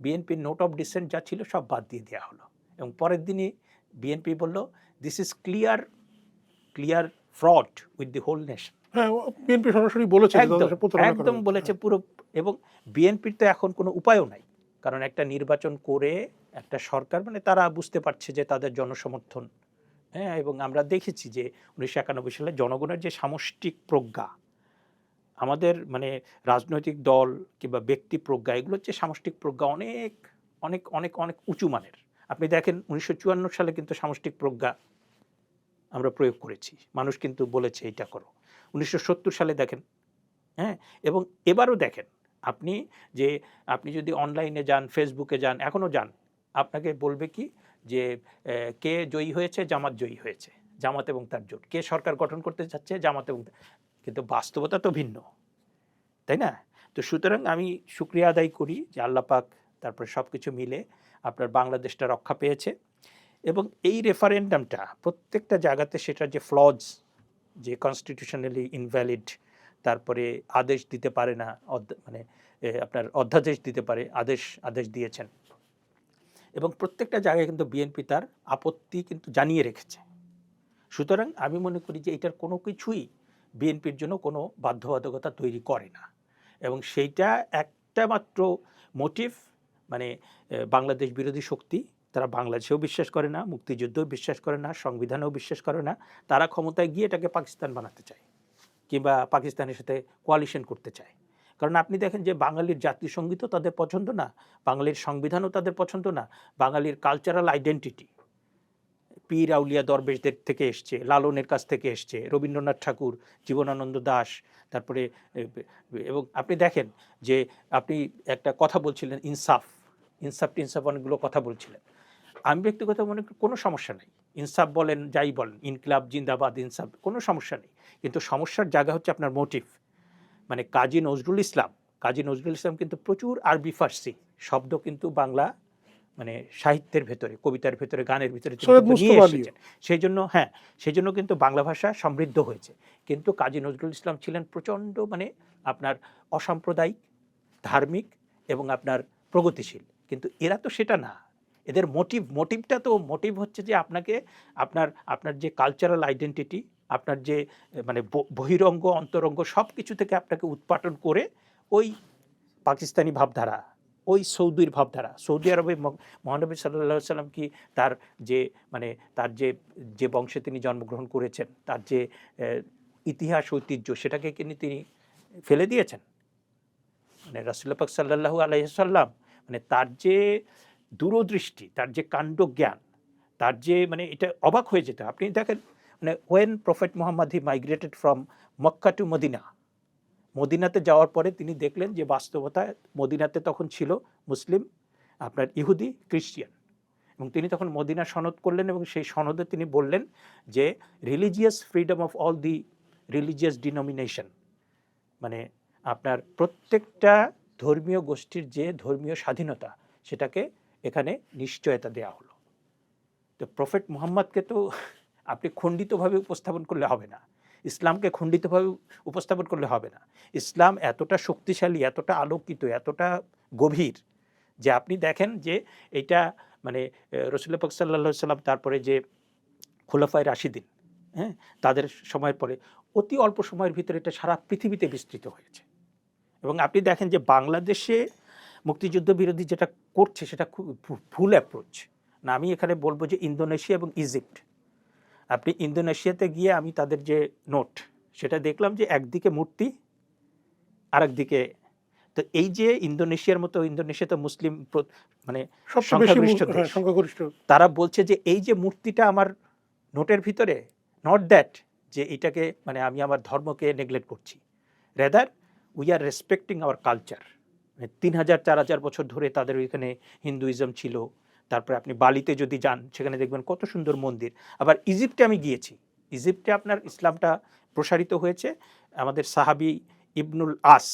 বিএনপির নোট অফ ডিসেন্ট যা ছিল সব বাদ দিয়ে দেওয়া হলো, এবং পরের দিনই বিএনপি বলল this is clear fraud with the whole nation. হ্যাঁ, বিএনপি সরাসরি বলেছে যে তাদের সাথে প্রতারণা করা একদম হয়েছে। বলেছে পুরো। এবং বিএনপির তো এখন কোনো উপায়ও নাই, কারণ একটা নির্বাচন করে একটা সরকার, মানে তারা বুঝতে পারছে যে তাদের জনসমর্থন, হ্যাঁ, এবং আমরা দেখেছি যে 1991 সালে জনগণের যে সামষ্টিক প্রজ্ঞা, আমাদের মানে রাজনৈতিক দল কিংবা ব্যক্তি প্রজ্ঞা, এগুলোর যে সামষ্টিক প্রজ্ঞা অনেক অনেক অনেক অনেক উঁচু মানের। আপনি দেখেন 1954 সালে কিন্তু সামষ্টিক প্রজ্ঞা আমরা প্রয়োগ করেছি, মানুষ কিন্তু বলেছে এইটা করো। 1970 সালে দেখেন, হ্যাঁ, এবং এবারও দেখেন আপনি যে আপনি যদি অনলাইনে যান, ফেসবুকে যান, এখনও যান, আপনাকে বলবে কি যে কে জয়ী হয়েছে, জামাত জয়ী হয়েছে, জামাত এবং তার জোট। কে সরকার গঠন করতে চাচ্ছে, জামাত এবং, কিন্তু বাস্তবতা তো ভিন্ন, তাই না? তো সুতরাং আমি শুকরিয়া আদায় করি যে আল্লাহ পাক তারপরে সব কিছু মিলে আপনার বাংলাদেশটা রক্ষা পেয়েছে। এবং এই রেফারেন্ডামটা প্রত্যেকটা জায়গাতে সেটার যে ফ্লজ, যে কনস্টিটিউশনালি ইনভ্যালিড, তারপরে আদেশ দিতে পারে না, মানে আপনার অধ্যাদেশ দিতে পারে, আদেশ দিয়েছেন। এবং প্রত্যেকটা জায়গায় কিন্তু বিএনপি তার আপত্তি কিন্তু জানিয়ে রেখেছে। সুতরাং আমি মনে করি যে এটার কোনো কিছুই বিএনপির জন্য কোনো বাধ্যবাধকতা তৈরি করে না, এবং সেইটা একটা মাত্র মোটিভ, মানে বাংলাদেশ বিরোধী শক্তি, তারা বাংলাদেশেও বিশ্বাস করে না, মুক্তিযুদ্ধেও বিশ্বাস করে না, সংবিধানেও বিশ্বাস করে না, তারা ক্ষমতায় গিয়ে এটাকে পাকিস্তান বানাতে চায় কিংবা পাকিস্তানের সাথে কোয়ালিশন করতে চায়। কারণ আপনি দেখেন যে বাঙালির জাতীয় সঙ্গীতও তাদের পছন্দ না, বাঙালির সংবিধানও তাদের পছন্দ না, বাঙালির কালচারাল আইডেন্টিটি পীর আউলিয়া দরবেশদের থেকে এসছে, লালনের কাছ থেকে এসছে, রবীন্দ্রনাথ ঠাকুর, জীবনানন্দ দাশ, তারপরে এবং আপনি দেখেন যে আপনি একটা কথা বলছিলেন ইনসাফ অনেকগুলো কথা বলছিলেন। আমি ব্যক্তিগত মনে করি কোনো সমস্যা নেই, ইনসাফ বলেন যাই বলেন, ইনকিলাব জিন্দাবাদ, ইনসাফ, কোনো সমস্যা নেই, কিন্তু সমস্যার জায়গা হচ্ছে আপনার মোটিভ। মানে কাজী নজরুল ইসলাম কিন্তু প্রচুর আরবি ফার্সি শব্দ কিন্তু বাংলা মানে সাহিত্যের ভেতরে, কবিতার ভেতরে, গানের ভিতরে নিয়ে এসেছেন। সেই জন্য কিন্তু বাংলা ভাষা সমৃদ্ধ হয়েছে। কিন্তু কাজী নজরুল ইসলাম ছিলেন প্রচণ্ড মানে আপনার অসাম্প্রদায়িক, ধার্মিক এবং আপনার প্রগতিশীল, কিন্তু এরা তো সেটা না। এদের মোটিভ হচ্ছে যে আপনার যে কালচারাল আইডেন্টিটি, আপনার যে মানে বহিরঙ্গ অন্তরঙ্গ সব কিছু থেকে আপনাকে উৎপাটন করে ওই পাকিস্তানি ভাবধারা, ওই সৌদির ভাবধারা, সৌদি আরবে মহানবী সাল্লাল্লাহু সাল্লাম কি তার যে বংশে তিনি জন্মগ্রহণ করেছেন, তার যে ইতিহাস ঐতিহ্য, সেটাকে তিনি ফেলে দিয়েছেন? মানে রাসূলুল্লাহ পাক সাল্লাল্লাহু আলাইহি সাল্লাম মানে তার যে দূরদৃষ্টি, তার যে কাণ্ডজ্ঞান, তার যে মানে এটা অবাক হয়ে যেত। আপনি দেখেন মানে when prophet Muhammad he migrated from Mecca to Medina, মদিনাতে যাওয়ার পরে তিনি দেখলেন যে বাস্তবতায় মদিনাতে তখন ছিল মুসলিম, আপনার ইহুদি, খ্রিস্টিয়ান, এবং তিনি তখন মদিনা সনদ করলেন, এবং সেই সনদে তিনি বললেন যে religious freedom of all the religious denomination, মানে আপনার প্রত্যেকটা ধর্মীয় গোষ্ঠীর যে ধর্মীয় স্বাধীনতা, সেটাকে এখানে নিশ্চয়তা দেওয়া হলো। তো প্রফেট মুহাম্মদকে তো আপনি খণ্ডিতভাবে উপস্থাপন করলে হবে না, ইসলামকে খণ্ডিতভাবে উপস্থাপন করলে হবে না। ইসলাম এতটা শক্তিশালী, এতটা আলোকিত, এতটা গভীর যে আপনি দেখেন যে এটা মানে রাসূলুল্লাহ পাক সাল্লাল্লাহু আলাইহি সাল্লাম, তারপরে যে খোলাফায়ে রাশিদিন, হ্যাঁ, তাদের সময়ের পরে অতি অল্প সময়ের ভিতরে এটা সারা পৃথিবীতে বিস্তৃত হয়েছে। এবং আপনি দেখেন যে বাংলাদেশে মুক্তিযুদ্ধ বিরোধী যেটা করছে সেটা খুব ভুল অ্যাপ্রোচ না। আমি এখানে বলবো যে ইন্দোনেশিয়া এবং ইজিপ্ট, আপনি ইন্দোনেশিয়াতে গিয়ে আমি তাদের যে নোট সেটা দেখলাম যে একদিকে মূর্তি, আরেকদিকে, তো এই যে ইন্দোনেশিয়ার মতো, ইন্দোনেশিয়া তো মুসলিম মানে সবচেয়ে বেশি সংখ্যাগরিষ্ঠ দেশ, সংখ্যাগরিষ্ঠ। তারা বলছে যে এই যে মূর্তিটা আমার নোটের ভিতরে, নট দ্যাট যে এটাকে মানে আমি আমার ধর্মকে নেগলেক্ট করছি, rather we are respecting hour culture. 3000-4000 বছর ধরে তাদের ওইখানে হিন্দুইজম ছিল। তারপরে আপনি বালিতে যদি যান সেখানে দেখবেন কত সুন্দর মন্দির। আবার ইজিপ্টে আমি গিয়েছি, ইজিপ্টে আপনার ইসলামটা প্রসারিত হয়েছে আমাদের সাহাবি ইবনুল আস,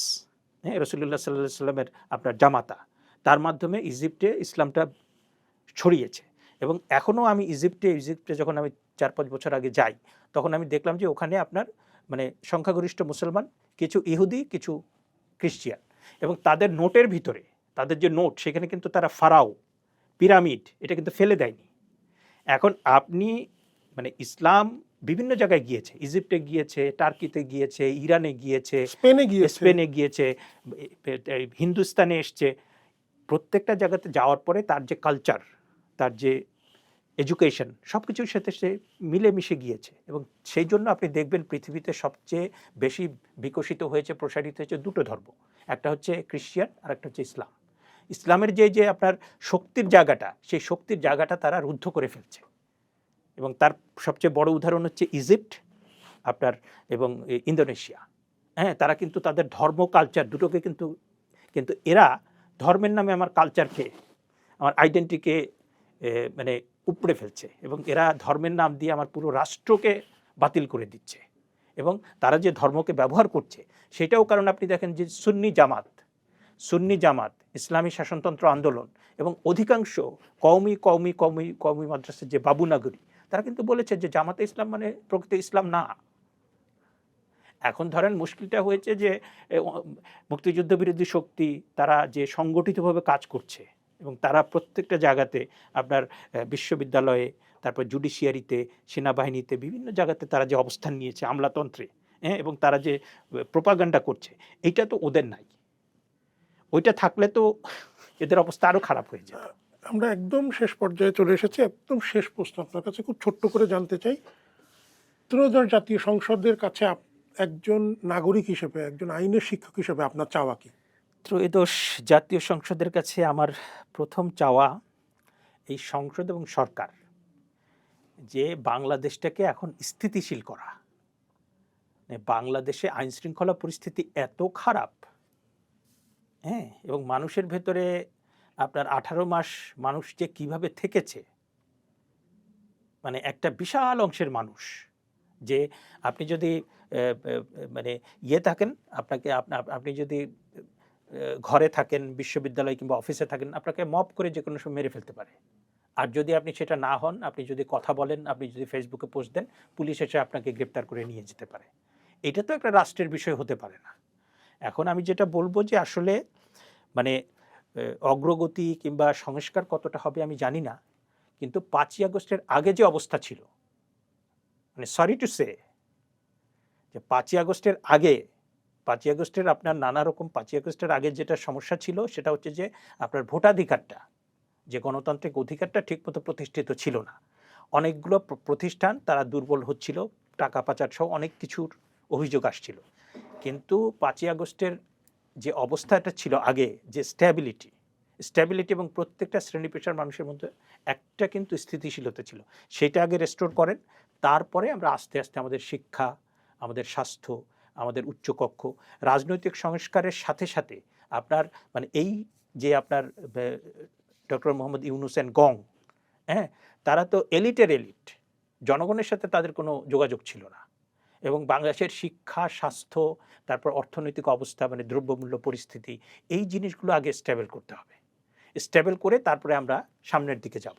হ্যাঁ, রসুল্লাহ সাল্লাহ সাল্লামের আপনার জামাতা, তার মাধ্যমে ইজিপ্টে ইসলামটা ছড়িয়েছে। এবং এখনও আমি ইজিপ্টে যখন আমি 4-5 বছর আগে যাই, তখন আমি দেখলাম যে ওখানে আপনার মানে সংখ্যাগরিষ্ঠ মুসলমান, কিছু ইহুদি, কিছু খ্রিস্টিয়ান, এবং তাদের নোটের ভিতরে, তাদের যে নোট সেখানে কিন্তু তারা ফারাও, পিরামিড এটা কিন্তু ফেলে দেয়নি। এখন আপনি মানে ইসলাম বিভিন্ন জায়গায় গিয়েছে, ইজিপ্টে গিয়েছে, টার্কিতে গিয়েছে, ইরানে গিয়েছে, স্পেনে গিয়েছে, হিন্দুস্তানে এসছে। প্রত্যেকটা জায়গাতে যাওয়ার পরে তার যে কালচার, তার যে এডুকেশন, সব কিছুর সাথে সে মিলেমিশে গিয়েছে। এবং সেই জন্য আপনি দেখবেন পৃথিবীতে সবচেয়ে বেশি বিকশিত হয়েছে, প্রসারিত হয়েছে দুটো ধর্ম, একটা হচ্ছে খ্রিস্টান আর একটা হচ্ছে ইসলাম। ইসলামের যে আপনার শক্তির জায়গাটা, সেই শক্তির জায়গাটা তারা রুদ্ধ করে ফেলছে। এবং তার সবচেয়ে বড় উদাহরণ হচ্ছে ইজিপ্ট আপনার এবং ইন্দোনেশিয়া। হ্যাঁ, তারা কিন্তু তাদের ধর্ম কালচার দুটোকে কিন্তু এরা ধর্মের নামে আমার কালচারকে, আমার আইডেন্টিটিকে মানে উপড়ে ফেলছে, এবং এরা ধর্মের নাম দিয়ে আমার পুরো রাষ্ট্রকে বাতিল করে দিচ্ছে। এবং তারা যে ধর্মকে ব্যবহার করছে সেটাও কারণ আপনি দেখেন যে সুন্নি জামাত, ইসলামী শাসনতন্ত্র আন্দোলন এবং অধিকাংশ কওমি মাদ্রাসার যে বাবুনাগরী, তারা কিন্তু বলেছে যে জামাতে ইসলাম মানে প্রকৃত ইসলাম না। এখন ধরেন মুশকিলটা হয়েছে যে মুক্তিযুদ্ধ বিরোধী শক্তি তারা যে সংগঠিতভাবে কাজ করছে, এবং তারা প্রত্যেকটা জায়গাতে আপনার বিশ্ববিদ্যালয়ে, তারপর জুডিশিয়ারিতে, সেনাবাহিনীতে, বিভিন্ন জায়গাতে তারা যে অবস্থান নিয়েছে, আমলাতন্ত্রে, হ্যাঁ, এবং তারা যে প্রোপাগান্ডা করছে, এইটা তো ওদের নাই। ওইটা থাকলে তো এদের অবস্থা আরো খারাপ হয়ে যেত। আমরা একদম শেষ পর্যায়ে চলে এসেছি। একদম শেষ প্রশ্ন আপনার কাছে খুব ছোট্ট করে জানতে চাই, ত্রয়োদশ জাতীয় সংসদের কাছে একজন নাগরিক হিসেবে, একজন আইনের শিক্ষক হিসেবে আপনার চাওয়া কি? ত্রয়োদশ জাতীয় সংসদের কাছে আমার প্রথম চাওয়া, এই সংসদ এবং সরকার যে বাংলাদেশটাকে এখন স্থিতিশীল করা। বাংলাদেশে আইন শৃঙ্খলা পরিস্থিতি এত খারাপ, হ্যাঁ, এবং মানুষের ভেতরে আপনার 18 মাস মানুষ যে কিভাবে থেকেছে, মানে একটা বিশাল অংশের মানুষ, যে আপনি যদি মানে থাকেন, আপনি যদি ঘরে থাকেন, বিশ্ববিদ্যালয় কিংবা অফিসে থাকেন, আপনাকে মব করে যে কোনো সময় মেরে ফেলতে পারে। আর যদি আপনি সেটা না হন, আপনি যদি কথা বলেন, আপনি যদি ফেসবুকে পোস্ট দেন, পুলিশ এসে আপনাকে গ্রেপ্তার করে নিয়ে যেতে পারে। এটা তো একটা রাষ্ট্রের বিষয় হতে পারে না। এখন আমি যেটা বলবো যে আসলে মানে অগ্রগতি কিংবা সংস্কার কতটা হবে আমি জানি না, কিন্তু 5ই আগস্টের আগে যে অবস্থা ছিল, মানে সরি টু সে, যে 5ই আগস্টের আগে, 5ই আগস্টের আপনার নানা রকম 5ই আগস্টের আগে যেটা সমস্যা ছিল সেটা হচ্ছে যে আপনার ভোটাধিকারটা, যে গণতান্ত্রিক অধিকারটা ঠিকমতো প্রতিষ্ঠিত ছিল না। অনেকগুলো প্রতিষ্ঠান তারা দুর্বল হচ্ছিল, টাকা পাচার সহ অনেক কিছুর অভিযোগ আসছিল। কিন্তু 5ই আগস্টের যে অবস্থাটা ছিল আগে, যে স্ট্যাবিলিটি এবং প্রত্যেকটা শ্রেণী পেশার মানুষের মধ্যে একটা কিন্তু স্থিতিশীলতা ছিল, সেটা আগে রেস্টোর করেন। তারপরে আমরা আস্তে আস্তে আমাদের শিক্ষা, আমাদের স্বাস্থ্য, আমাদের উচ্চকক্ষ, রাজনৈতিক সংস্কারের সাথে সাথে আপনার মানে এই যে আপনার ডক্টর মোহাম্মদ ইউনূস এন্ড গং, হ্যাঁ, তারা তো এলিট, জনগণের সাথে তাদের কোনো যোগাযোগ ছিল না। এবং বাংলাদেশের শিক্ষা, স্বাস্থ্য, তারপর অর্থনৈতিক অবস্থা, মানে দ্রব্যমূল্য পরিস্থিতি, এই জিনিসগুলো আগে স্টেবল করতে হবে। স্টেবল করে তারপরে আমরা সামনের দিকে যাব,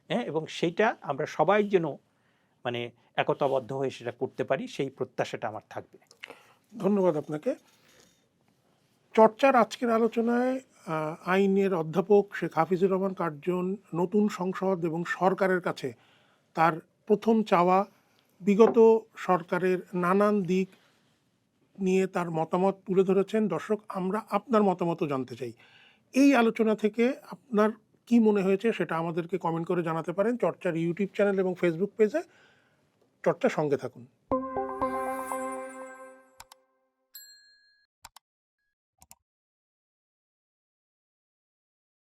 হ্যাঁ, এবং সেইটা আমরা সবাই যেন মানে একতাবদ্ধ হয়ে সেটা করতে পারি, সেই প্রত্যাশাটা আমার থাকবে। ধন্যবাদ আপনাকে। চর্চার আজকের আলোচনায় আইনের অধ্যাপক শেখ হাফিজুর রহমান কার্জন নতুন সংসদ এবং সরকারের কাছে তার প্রথম চাওয়া, বিগত সরকারের নানান দিক নিয়ে তার মতামত তুলে ধরেছেন। দর্শক, আমরা আপনার মতামতও জানতে চাই। এই আলোচনা থেকে আপনার কি মনে হয়েছে সেটা আমাদেরকে কমেন্ট করে জানাতে পারেন চর্চার ইউটিউব চ্যানেল এবং ফেসবুক পেজে। চর্চার সঙ্গে থাকুন।